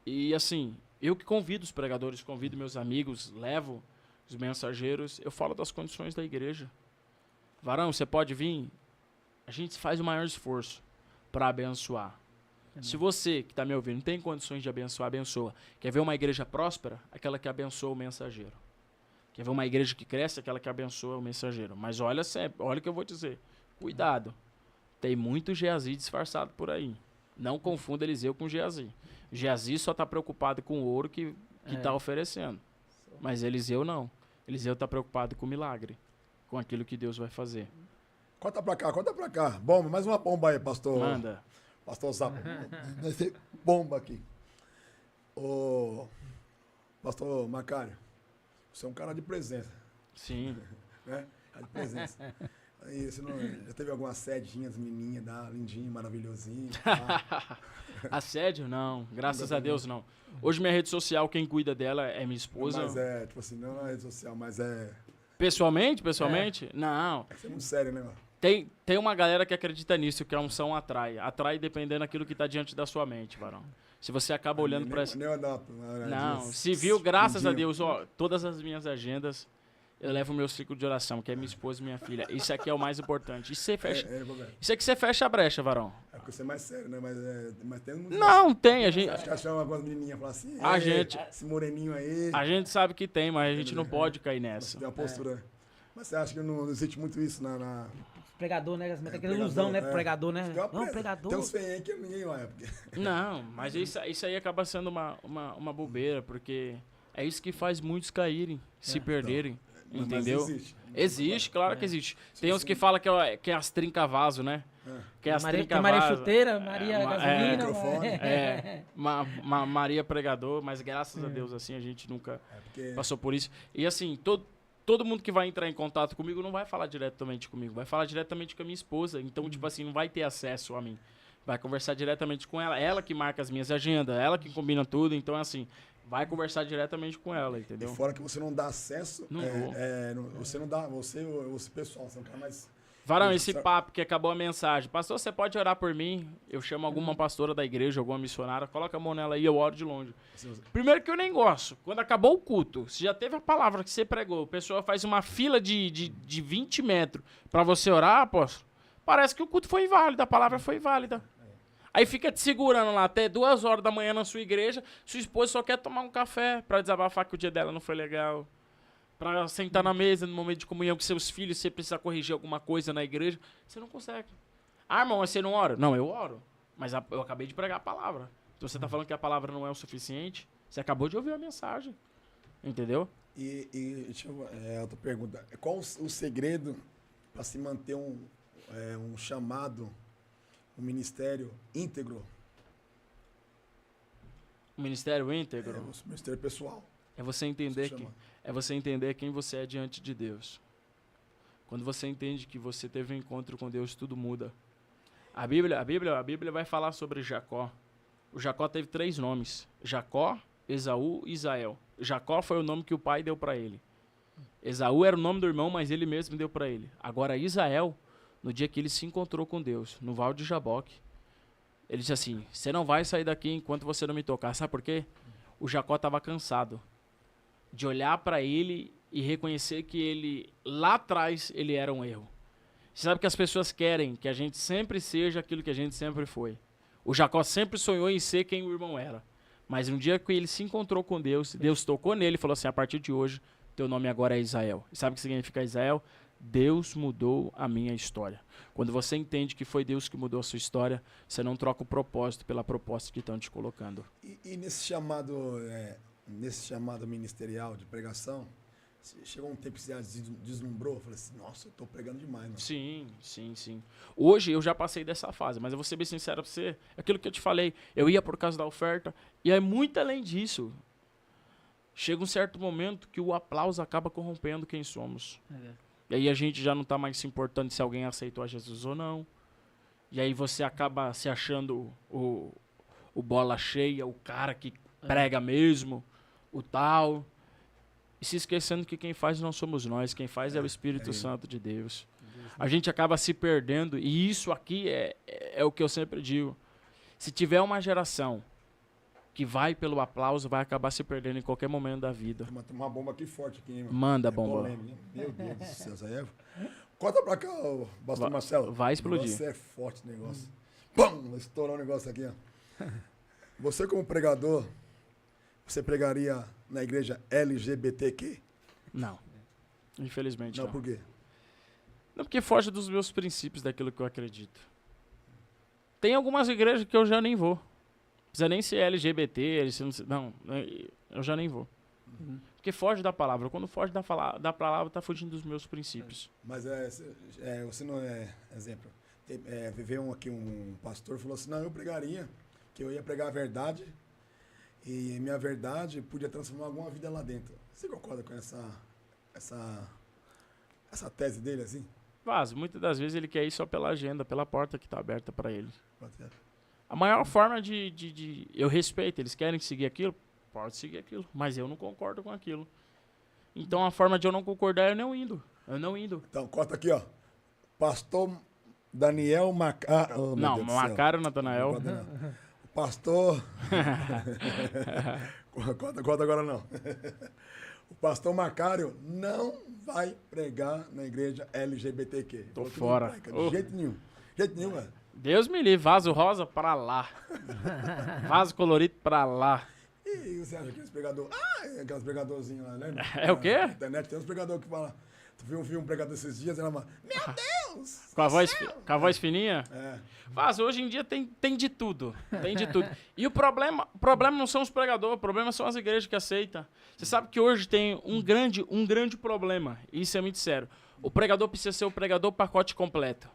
E assim, eu que convido os pregadores, convido meus amigos, levo os mensageiros, eu falo das condições da igreja. Varão, você pode vir? A gente faz o maior esforço para abençoar. Se você que está me ouvindo tem condições de abençoar, abençoa. Quer ver uma igreja próspera? Aquela que abençoa o mensageiro. Quer ver uma igreja que cresce? Aquela que abençoa o mensageiro. Mas olha sempre, olha o que eu vou dizer. Cuidado. Tem muito Geazi disfarçado por aí. Não confunda Eliseu com Geazi. Geazi só está preocupado com o ouro que está oferecendo. Mas Eliseu não. Eliseu está preocupado com o milagre. Com aquilo que Deus vai fazer. Conta pra cá. Bomba, mais uma bomba aí, pastor. Manda. Pastor Zapa. Vai ser bomba aqui. Ô, pastor Macário, você é um cara de presença. Sim. Né? Cara de presença. Aí, você já teve alguma sedinha, menininha, lindinha, maravilhosinha? Tá? Assédio? Não. Graças a Deus, não. Hoje minha rede social, quem cuida dela é minha esposa. Mas tipo assim, não é rede social, mas Pessoalmente? Não. Você é muito sério, né, mano? Tem uma galera que acredita nisso, que a unção atrai. Atrai dependendo daquilo que está diante da sua mente, varão. Se você acaba olhando para essa... Não, se viu, graças a Deus, ó, todas as minhas agendas, eu levo o meu ciclo de oração, que é minha esposa e minha filha. Isso aqui é o mais importante. Isso aqui você fecha a brecha, varão. É porque você é mais sério, né? Mas tem muito... Não, tem. A gente... Acho que acham algumas menininhas e falam assim... Esse moreninho aí... A gente sabe que tem, mas a gente não pode cair nessa. Tem uma postura... Mas você acha que não existe muito isso na... Pregador, né? Aquela ilusão, né? Pro pregador, né? Não, pregador. Tem uns feios aí que ninguém olha. Porque... Não, mas isso aí acaba sendo uma bobeira, porque é isso que faz muitos caírem, se perderem. Então, entendeu? Mas Existe, claro que existe. Tem uns que falam que é as trinca-vaso, né? Que é as Maria trinca-vaso. Chuteira, Maria Gasolina. Maria Pregador, mas graças a Deus, assim, a gente nunca porque... passou por isso. E assim, todo mundo que vai entrar em contato comigo não vai falar diretamente comigo, vai falar diretamente com a minha esposa. Então, tipo assim, não vai ter acesso a mim. Vai conversar diretamente com ela. Ela que marca as minhas agendas, ela que combina tudo. Então, assim, vai conversar diretamente com ela, entendeu? E fora que você não dá acesso, Não vou. você não dá, você pessoal, você é um cara mais Varão, esse papo que acabou a mensagem. Pastor, você pode orar por mim? Eu chamo alguma pastora da igreja, alguma missionária, coloca a mão nela aí, eu oro de longe. Primeiro que eu nem gosto. Quando acabou o culto, você já teve a palavra que você pregou, o pessoal faz uma fila de 20 metros pra você orar, apóstolo. Parece que o culto foi inválido, a palavra foi inválida. Aí fica te segurando lá até 2 horas da manhã na sua igreja, sua esposa só quer tomar um café pra desabafar que o dia dela não foi legal. Pra sentar na mesa no momento de comunhão com seus filhos, você precisa corrigir alguma coisa na igreja, você não consegue. Ah, irmão, mas você não ora? Não, eu oro. Mas eu acabei de pregar a palavra. Então você tá falando que a palavra não é o suficiente? Você acabou de ouvir a mensagem. Entendeu? Deixa eu, outra pergunta. Qual o segredo para se manter um chamado, um ministério íntegro? O ministério íntegro? O ministério pessoal. É você entender quem você é diante de Deus. Quando você entende que você teve um encontro com Deus, tudo muda. A Bíblia vai falar sobre Jacó. O Jacó teve 3 nomes: Jacó, Esaú e Israel. Jacó foi o nome que o pai deu para ele. Esaú era o nome do irmão, mas ele mesmo deu para ele. Agora Israel, no dia que ele se encontrou com Deus, no Val de Jaboque, ele disse assim: você não vai sair daqui enquanto você não me tocar. Sabe por quê? O Jacó estava cansado de olhar para ele e reconhecer que ele, lá atrás, ele era um erro. Você sabe que as pessoas querem que a gente sempre seja aquilo que a gente sempre foi. O Jacó sempre sonhou em ser quem o irmão era. Mas um dia que ele se encontrou com Deus, Deus tocou nele e falou assim: a partir de hoje, teu nome agora é Israel. E sabe o que significa Israel? Deus mudou a minha história. Quando você entende que foi Deus que mudou a sua história, você não troca o propósito pela proposta que estão te colocando. E nesse chamado ministerial de pregação, chegou um tempo que você deslumbrou, falei assim: nossa, eu estou pregando demais. Mano. Sim. Hoje eu já passei dessa fase, mas eu vou ser bem sincero pra você, aquilo que eu te falei, eu ia por causa da oferta, e é muito além disso. Chega um certo momento que o aplauso acaba corrompendo quem somos. E aí a gente já não está mais se importando se alguém aceitou a Jesus ou não. E aí você acaba se achando o bola cheia, o cara que prega mesmo, o tal. E se esquecendo que quem faz não somos nós, quem faz é o Espírito Santo de Deus. A gente acaba se perdendo, e isso aqui é o que eu sempre digo. Se tiver uma geração que vai pelo aplauso, vai acabar se perdendo em qualquer momento da vida. Tem uma bomba aqui forte aqui, hein, mano? Manda bomba. Polêmica, meu Deus do céu, Zé. Conta pra cá, pastor Marcelo. Vai explodir. Você é forte o negócio. Pum! Estourou o negócio aqui, ó. Você como pregador, você pregaria na igreja LGBTQ? Não. Infelizmente Não, não. por quê? Não, porque foge dos meus princípios, daquilo que eu acredito. Tem algumas igrejas que eu já nem vou. Não precisa nem ser LGBT, não, eu já nem vou. Porque foge da palavra. Quando foge da palavra, tá fugindo dos meus princípios. Mas você não é exemplo. Veio aqui um pastor e falou assim: não, eu pregaria, que eu ia pregar a verdade, e minha verdade podia transformar alguma vida lá dentro. Você concorda com essa tese dele, assim? Vaso, muitas das vezes ele quer ir só pela agenda, pela porta que está aberta para ele. A maior forma eu respeito, eles querem seguir aquilo, pode seguir aquilo, mas eu não concordo com aquilo. Então a forma de eu não concordar é eu não indo. Então, corta aqui, ó. Pastor Daniel Macaro. Não, Macaro, Natanael. O pastor... corta agora não. O pastor Macário não vai pregar na igreja LGBTQ. Tô fora. De jeito nenhum. Velho. Deus me livre, vaso rosa pra lá. Vaso colorido pra lá. E você acha aqueles pregadores? Aqueles pregadorzinhos lá, né? É o quê? Na internet tem uns pregadores que falam. Tu viu um pregador esses dias, ela fala: meu Deus! Com a voz fininha? É. Vaso, hoje em dia tem de tudo. Tem de tudo. E o problema não são os pregadores, o problema são as igrejas que aceitam. Você sabe que hoje tem um grande problema. E isso é muito sério. O pregador precisa ser o pregador pacote completo.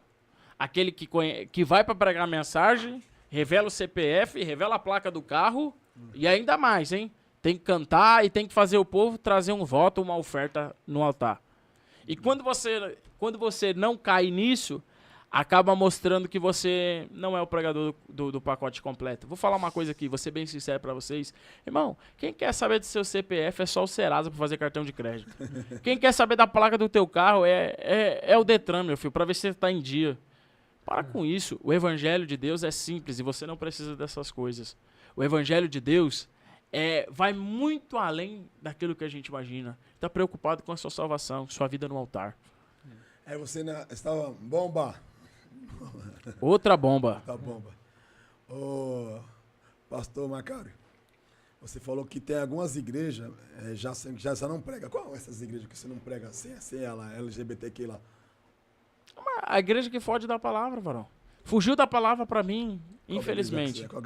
Aquele que vai para pregar a mensagem, revela o CPF, revela a placa do carro, e ainda mais, hein? Tem que cantar e tem que fazer o povo trazer um voto, uma oferta no altar. E quando você não cai nisso, acaba mostrando que você não é o pregador do pacote completo. Vou falar uma coisa aqui, vou ser bem sincero para vocês. Irmão, quem quer saber do seu CPF é só o Serasa para fazer cartão de crédito. Quem quer saber da placa do teu carro é o Detran, meu filho, para ver se você está em dia. Para com isso. O evangelho de Deus é simples e você não precisa dessas coisas. O evangelho de Deus vai muito além daquilo que a gente imagina. Está preocupado com a sua salvação, sua vida no altar. Aí você estava bomba. Outra bomba. Tá bomba. Ô, pastor Macário, você falou que tem algumas igrejas, já não prega. Qual essas igrejas que você não prega sem ela, LGBTQ lá? A igreja que foge da palavra, varão. Fugiu da palavra para mim, infelizmente. Qual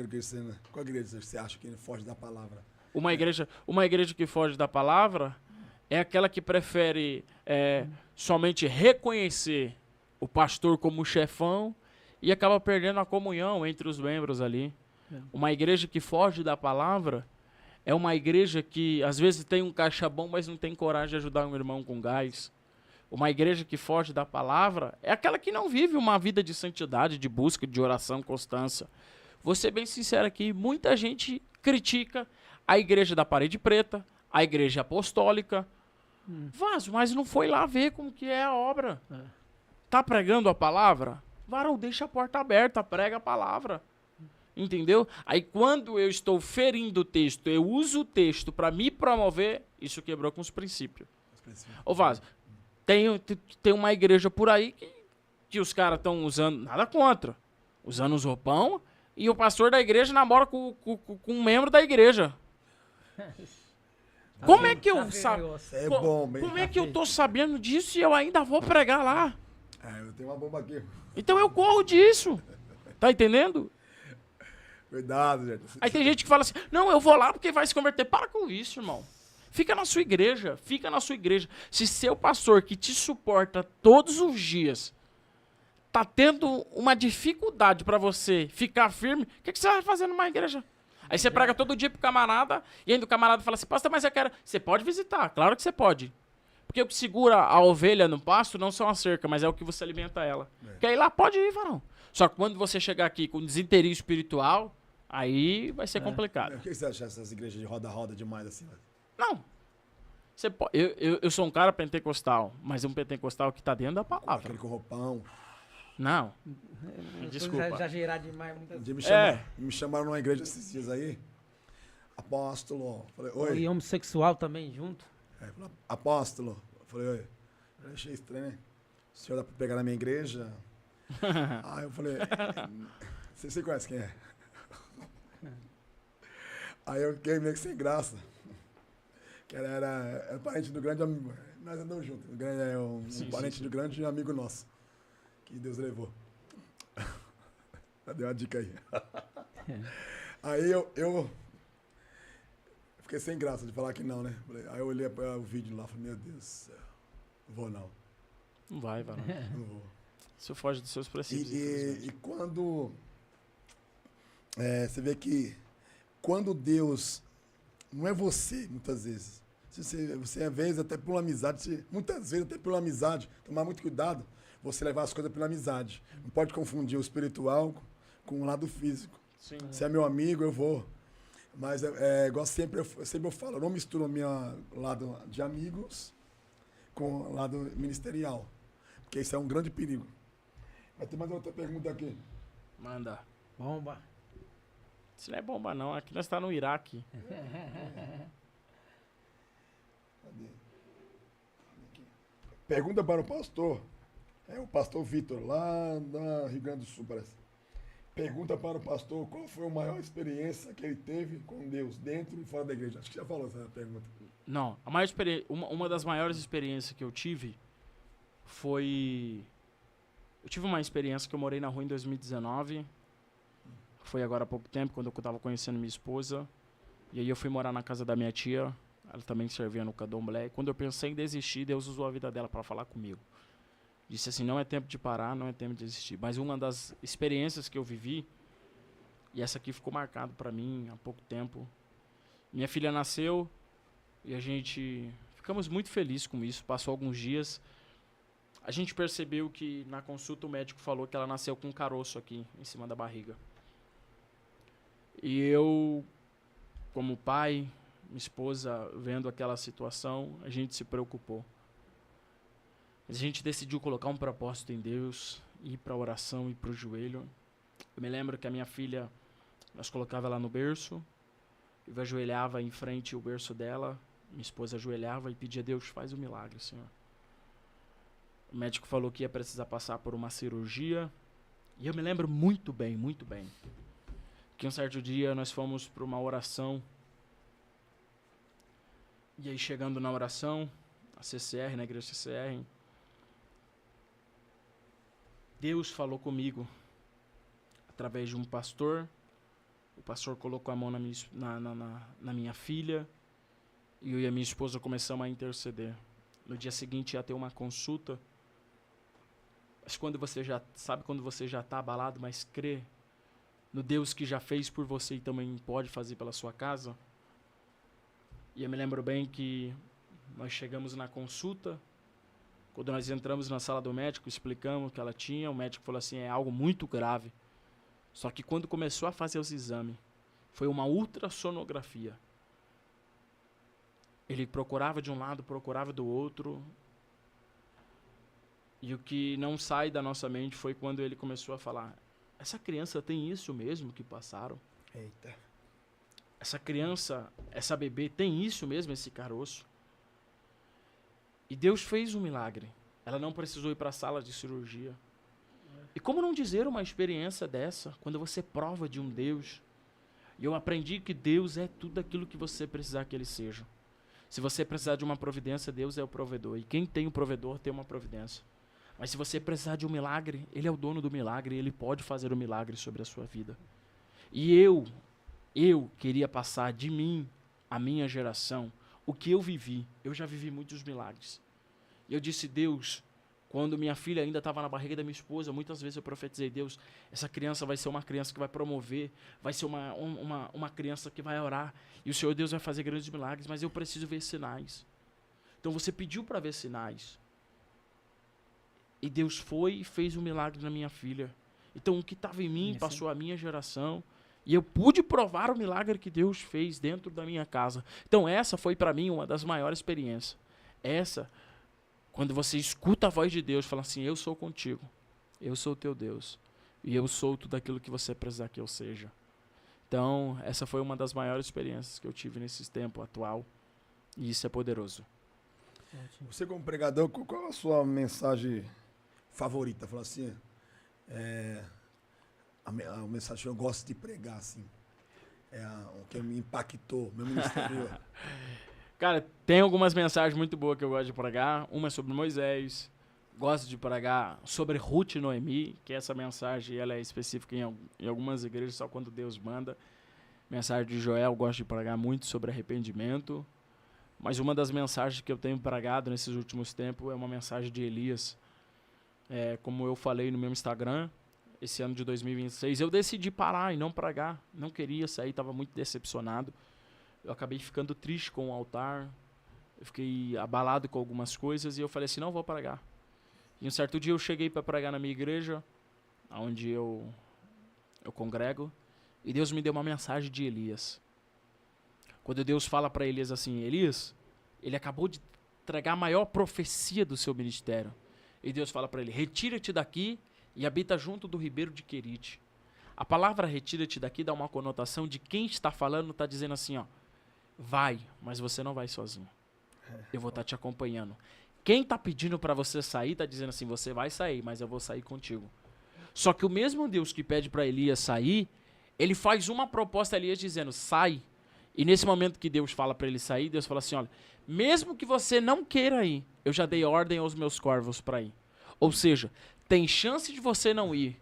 igreja você acha que foge da palavra? Uma igreja que foge da palavra é aquela que prefere somente reconhecer o pastor como chefão e acaba perdendo a comunhão entre os membros ali. Uma igreja que foge da palavra é uma igreja que às vezes tem um caixa bom, mas não tem coragem de ajudar um irmão com gás. Uma igreja que foge da palavra é aquela que não vive uma vida de santidade, de busca, de oração, constância. Vou ser bem sincero aqui, muita gente critica a igreja da parede preta, a igreja apostólica. Vaso, mas não foi lá ver como que é a obra. Tá pregando a palavra? Varão, deixa a porta aberta, prega a palavra. Entendeu? Aí quando eu estou ferindo o texto, eu uso o texto para me promover, isso quebrou com os princípios. Ô Vaso, tem uma igreja por aí que os caras estão usando, nada contra, usando os roupão, e o pastor da igreja namora com um membro da igreja. Como é que eu como é que eu tô sabendo disso e eu ainda vou pregar lá? Eu tenho uma bomba aqui. Então eu corro disso. Tá entendendo? Cuidado, gente. Aí tem gente que fala assim, não, eu vou lá porque vai se converter. Para com isso, irmão. Fica na sua igreja, Se seu pastor que te suporta todos os dias tá tendo uma dificuldade para você ficar firme, o que você vai fazer numa igreja? Aí você prega todo dia pro camarada, e ainda o camarada fala assim, pastor, mas eu quero... Você pode visitar, claro que você pode. Porque o que segura a ovelha no pasto não são a cerca, mas é o que você alimenta ela. Porque aí lá pode ir, varão. Só que quando você chegar aqui com desinteria espiritual, aí vai ser complicado. O que você acha dessas igrejas de roda-roda demais assim? Não. Você pode, eu sou um cara pentecostal, mas um pentecostal que tá dentro da palavra. Aquele com roupão. Não. Desculpa. Exagerar demais. Me chamaram numa igreja esses dias aí. Apóstolo. Falei, oi. E homossexual também junto. Falei, apóstolo. Falei, oi. Eu achei estranho, né? O senhor dá pra pegar na minha igreja? Aí eu falei, você conhece quem é? Aí eu fiquei meio que sem graça. Que era parente do grande amigo. Nós andamos juntos. É um parente do grande amigo nosso. Que Deus levou. Deu uma dica aí. Aí eu fiquei sem graça de falar que não, né? Aí eu olhei para o vídeo lá e falei, meu Deus do céu, não vou não. Não vai, varão. Não vou. Você foge dos seus princípios. E quando você vê que quando Deus não é você, muitas vezes. Você às vezes até por amizade, muitas vezes até por amizade, tomar muito cuidado, você levar as coisas pela amizade. Não pode confundir o espiritual com o lado físico. Sim. Se é meu amigo, eu vou. Mas igual sempre eu falo, eu não misturo o meu lado de amigos com o lado ministerial. Porque isso é um grande perigo. Mas tem mais outra pergunta aqui. Manda. Bomba. Isso não é bomba, não. Aqui nós estamos no Iraque. Cadê? Pergunta para o pastor. É o pastor Vitor, lá na Rio Grande do Sul, parece. Pergunta para o pastor qual foi a maior experiência que ele teve com Deus, dentro e fora da igreja. Acho que já falou essa pergunta. Não, a maior uma das maiores experiências que eu tive foi... Eu tive uma experiência que eu morei na rua em 2019. Foi agora há pouco tempo, quando eu estava conhecendo minha esposa. E aí eu fui morar na casa da minha tia. Ela também servia no candomblé. E quando eu pensei em desistir, Deus usou a vida dela para falar comigo. Disse assim, não é tempo de parar, não é tempo de desistir. Mas uma das experiências que eu vivi, e essa aqui ficou marcado para mim há pouco tempo. Minha filha nasceu e a gente ficamos muito felizes com isso. Passou alguns dias, a gente percebeu que na consulta o médico falou que ela nasceu com um caroço aqui em cima da barriga. E eu, como pai, minha esposa, vendo aquela situação, a gente se preocupou. Mas a gente decidiu colocar um propósito em Deus, ir para a oração, ir para o joelho. Eu me lembro que a minha filha, nós colocava ela no berço, eu ajoelhava em frente ao berço dela, minha esposa ajoelhava e pedia a Deus, faz um milagre, Senhor. O médico falou que ia precisar passar por uma cirurgia, e eu me lembro muito bem, que um certo dia nós fomos para uma oração, e aí chegando na oração, a CCR, na igreja CCR, Deus falou comigo, através de um pastor. O pastor colocou a mão na minha filha, e eu e a minha esposa começamos a interceder. No dia seguinte ia ter uma consulta, mas quando você já está abalado, mas crê no Deus que já fez por você e também pode fazer pela sua casa. E eu me lembro bem que nós chegamos na consulta, quando nós entramos na sala do médico, explicamos o que ela tinha, o médico falou assim, é algo muito grave. Só que quando começou a fazer os exames, foi uma ultrassonografia. Ele procurava de um lado, procurava do outro. E o que não sai da nossa mente foi quando ele começou a falar, essa criança tem isso mesmo que passaram? Eita. Essa criança, essa bebê tem isso mesmo, esse caroço? E Deus fez um milagre. Ela não precisou ir para a sala de cirurgia. E como não dizer uma experiência dessa, quando você prova de um Deus? E eu aprendi que Deus é tudo aquilo que você precisar que Ele seja. Se você precisar de uma providência, Deus é o provedor. E quem tem o provedor tem uma providência. Mas se você precisar de um milagre, Ele é o dono do milagre e Ele pode fazer o milagre sobre a sua vida. E eu queria passar de mim, a minha geração, o que eu vivi. Eu já vivi muitos milagres. E eu disse, Deus, quando minha filha ainda estava na barriga da minha esposa, muitas vezes eu profetizei, Deus, essa criança vai ser uma criança que vai promover, vai ser uma criança que vai orar, e o Senhor Deus vai fazer grandes milagres, mas eu preciso ver sinais. Então você pediu para ver sinais. E Deus foi e fez um milagre na minha filha. Então o que estava em mim passou à minha geração, e eu pude provar o milagre que Deus fez dentro da minha casa. Então essa foi para mim uma das maiores experiências. Essa, quando você escuta a voz de Deus, fala assim, eu sou contigo, eu sou o teu Deus, e eu sou tudo aquilo que você precisar que eu seja. Então essa foi uma das maiores experiências que eu tive nesse tempo atual, e isso é poderoso. Você como pregador, qual a sua mensagem favorita? Fala assim, a mensagem que eu gosto de pregar, assim, o que me impactou, meu ministério. Cara, tem algumas mensagens muito boas que eu gosto de pregar. Uma é sobre Moisés. Gosto de pregar sobre Ruth e Noemi, que essa mensagem ela é específica em algumas igrejas, só quando Deus manda. Mensagem de Joel, gosto de pregar muito sobre arrependimento. Mas uma das mensagens que eu tenho pregado nesses últimos tempos é uma mensagem de Elias. Como eu falei no meu Instagram, esse ano de 2026, eu decidi parar e não pregar. Não queria sair, estava muito decepcionado. Eu acabei ficando triste com o altar, eu fiquei abalado com algumas coisas e eu falei assim, não vou pregar. E um certo dia eu cheguei para pregar na minha igreja, onde eu congrego, e Deus me deu uma mensagem de Elias. Quando Deus fala para Elias assim, Elias, ele acabou de entregar a maior profecia do seu ministério. E Deus fala para ele, retira-te daqui e habita junto do ribeiro de Querite. A palavra retira-te daqui dá uma conotação de quem está falando, está dizendo assim, ó, vai, mas você não vai sozinho. Eu vou estar te acompanhando. Quem está pedindo para você sair, está dizendo assim, você vai sair, mas eu vou sair contigo. Só que o mesmo Deus que pede para Elias sair, ele faz uma proposta a Elias dizendo, sai. E nesse momento que Deus fala para ele sair, Deus fala assim, olha, mesmo que você não queira ir, eu já dei ordem aos meus corvos para ir. Ou seja, tem chance de você não ir,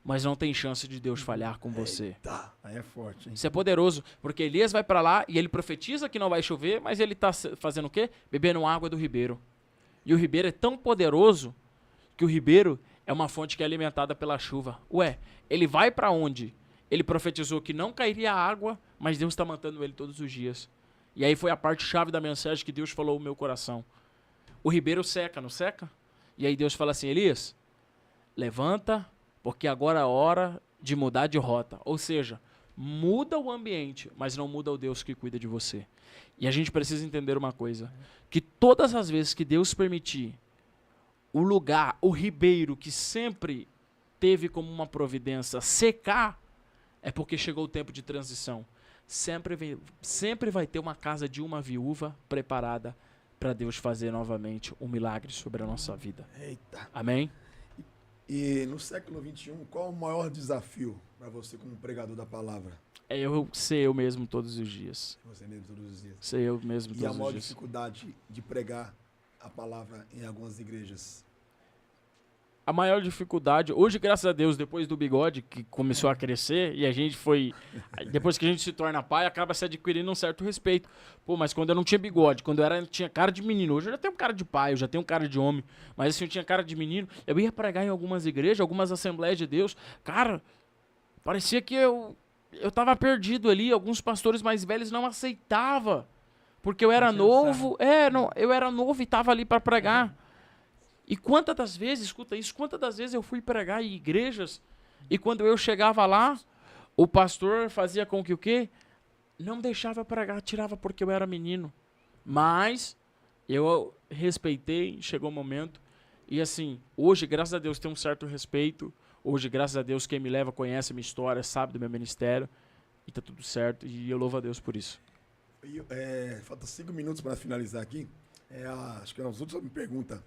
mas não tem chance de Deus falhar com você. Eita, aí é forte, hein? Isso é poderoso, porque Elias vai para lá e ele profetiza que não vai chover, mas ele está fazendo o quê? Bebendo água do ribeiro. E o ribeiro é tão poderoso que o ribeiro é uma fonte que é alimentada pela chuva. Ué, ele vai para onde? Ele profetizou que não cairia água, mas Deus está mantendo ele todos os dias. E aí foi a parte chave da mensagem que Deus falou no meu coração. O ribeiro seca, não seca? E aí Deus fala assim, Elias, levanta, porque agora é a hora de mudar de rota. Ou seja, muda o ambiente, mas não muda o Deus que cuida de você. E a gente precisa entender uma coisa, que todas as vezes que Deus permitir o lugar, o ribeiro que sempre teve como uma providência secar, é porque chegou o tempo de transição. Sempre vai ter uma casa de uma viúva preparada para Deus fazer novamente um milagre sobre a nossa vida. Eita. Amém? E no século XXI, qual o maior desafio para você como pregador da palavra? É eu ser eu mesmo todos os dias. Você mesmo todos os dias. Ser eu mesmo E a todos os maior dias. dificuldade de pregar a palavra em algumas igrejas? A maior dificuldade, hoje, graças a Deus, depois do bigode, que começou a crescer, e a gente foi, depois que a gente se torna pai, acaba se adquirindo um certo respeito. Pô, mas quando eu não tinha bigode, quando tinha cara de menino, hoje eu já tenho cara de pai, eu já tenho cara de homem, mas assim, eu tinha cara de menino, eu ia pregar em algumas igrejas, algumas assembleias de Deus, cara, parecia que eu tava perdido ali, alguns pastores mais velhos não aceitavam, porque eu era novo, eu era novo e tava ali para pregar. E quantas das vezes, escuta isso, quantas das vezes eu fui pregar em igrejas e quando eu chegava lá, o pastor fazia com que o quê? Não deixava pregar, tirava porque eu era menino. Mas eu respeitei, chegou o momento. E assim, hoje, graças a Deus, tem um certo respeito. Hoje, graças a Deus, quem me leva conhece a minha história, sabe do meu ministério. E tá tudo certo. E eu louvo a Deus por isso. Falta 5 minutos para finalizar aqui. Acho que as últimas me perguntam.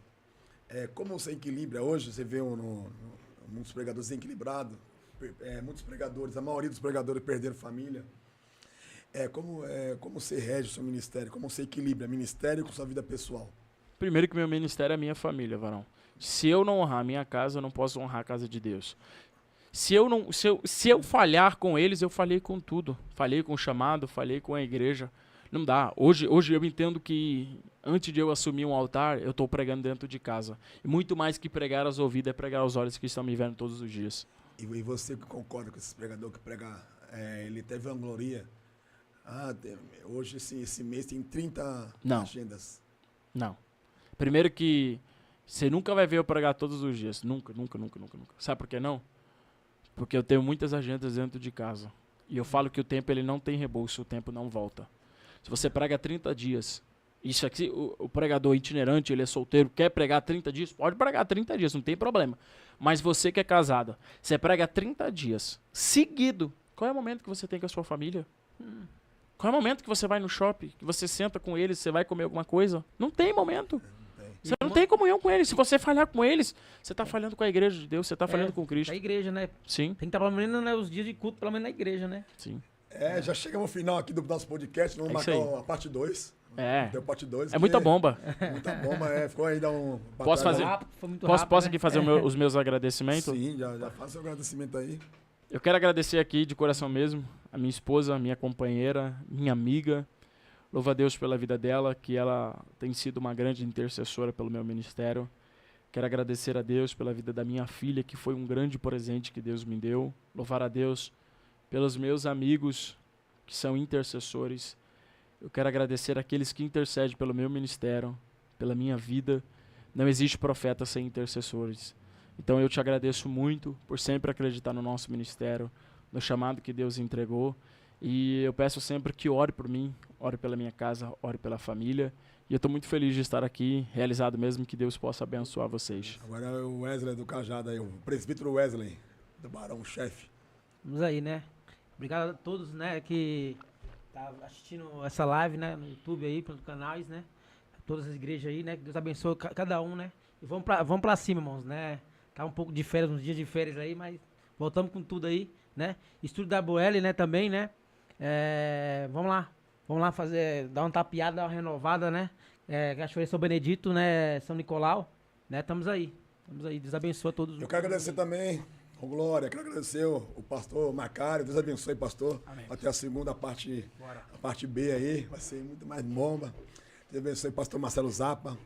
Como você equilibra hoje, você vê muitos pregadores desequilibrados, muitos pregadores, a maioria dos pregadores perderam família. Como você rege o seu ministério? Como você equilibra ministério com sua vida pessoal? Primeiro que meu ministério é a minha família, varão. Se eu não honrar a minha casa, eu não posso honrar a casa de Deus. Se eu falhar com eles, eu falhei com tudo. Falhei com o chamado, falhei com a igreja. Não dá. Hoje eu entendo que antes de eu assumir um altar, eu estou pregando dentro de casa. E muito mais que pregar aos ouvidos, é pregar aos olhos que estão me vendo todos os dias. E você que concorda com esse pregador que prega, ele teve vangloria? Hoje, esse mês, tem 30 agendas. Não. Primeiro que você nunca vai ver eu pregar todos os dias. Nunca. Sabe por que não? Porque eu tenho muitas agendas dentro de casa. E eu falo que o tempo ele não tem rebolso, o tempo não volta. Se você prega 30 dias, isso aqui, o pregador itinerante, ele é solteiro, quer pregar 30 dias, pode pregar 30 dias, não tem problema. Mas você que é casado, você prega 30 dias seguido, qual é o momento que você tem com a sua família? Qual é o momento que você vai no shopping, que você senta com eles, você vai comer alguma coisa? Não tem momento. Você não tem comunhão com eles. Se você falhar com eles, você está falhando com a igreja de Deus, você está falhando com Cristo. A igreja, né? Sim. Tem que estar pelo menos, né, os dias de culto, pelo menos na igreja, né? Sim. Já chegamos ao final aqui do nosso podcast, vamos marcar a parte 2. Tem parte 2. Muita bomba. Muita bomba, ficou aí, Posso fazer? Foi muito rápido, Posso né? aqui fazer os meus agradecimentos? Sim, já faça o agradecimento aí. Eu quero agradecer aqui de coração mesmo a minha esposa, minha companheira, minha amiga. Louvo a Deus pela vida dela, que ela tem sido uma grande intercessora pelo meu ministério. Quero agradecer a Deus pela vida da minha filha, que foi um grande presente que Deus me deu. Louvar a Deus pelos meus amigos que são intercessores. Eu quero agradecer aqueles que intercedem pelo meu ministério, pela minha vida. Não existe profeta sem intercessores. Então eu te agradeço muito por sempre acreditar no nosso ministério, no chamado que Deus entregou. E eu peço sempre que ore por mim, ore pela minha casa, ore pela família. E eu estou muito feliz de estar aqui, realizado mesmo, que Deus possa abençoar vocês. Agora é o Wesley do Cajado aí, o presbítero Wesley, do Barão Chefe. Vamos aí, né? Obrigado a todos, né, que tá assistindo essa live, né, no YouTube aí, pelos canais, né? Todas as igrejas aí, né? Que Deus abençoe cada um, né? E vamos pra cima, irmãos, né? Tá um pouco de férias, uns dias de férias aí, mas voltamos com tudo aí, né? Estúdio da WL, né, também, né? Vamos lá fazer, dar uma tapeada, dar uma renovada, né? Cachoeira São Benedito, né? São Nicolau, né? Estamos aí. Deus abençoe a todos. Eu quero agradecer também, com glória, quero agradecer o pastor Macário, Deus abençoe, pastor. Amém. Até a segunda parte, Bora. a parte B aí, vai ser muito mais bomba. Deus abençoe, pastor Marcelo Zappa.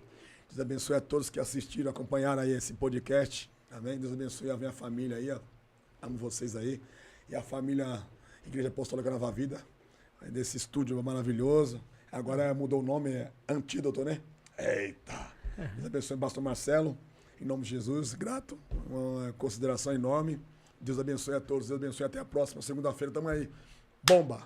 Deus abençoe a todos que assistiram, acompanharam aí esse podcast. Amém? Deus abençoe a minha família aí, ó. Amo vocês aí. E a família Igreja Apostólica Nova Vida, aí desse estúdio maravilhoso. Agora mudou o nome, é Antídoto, né? Eita! Deus abençoe o pastor Marcelo. Em nome de Jesus, grato. Uma consideração enorme. Deus abençoe a todos. Deus abençoe. Até a próxima segunda-feira. Tamo aí. Bomba!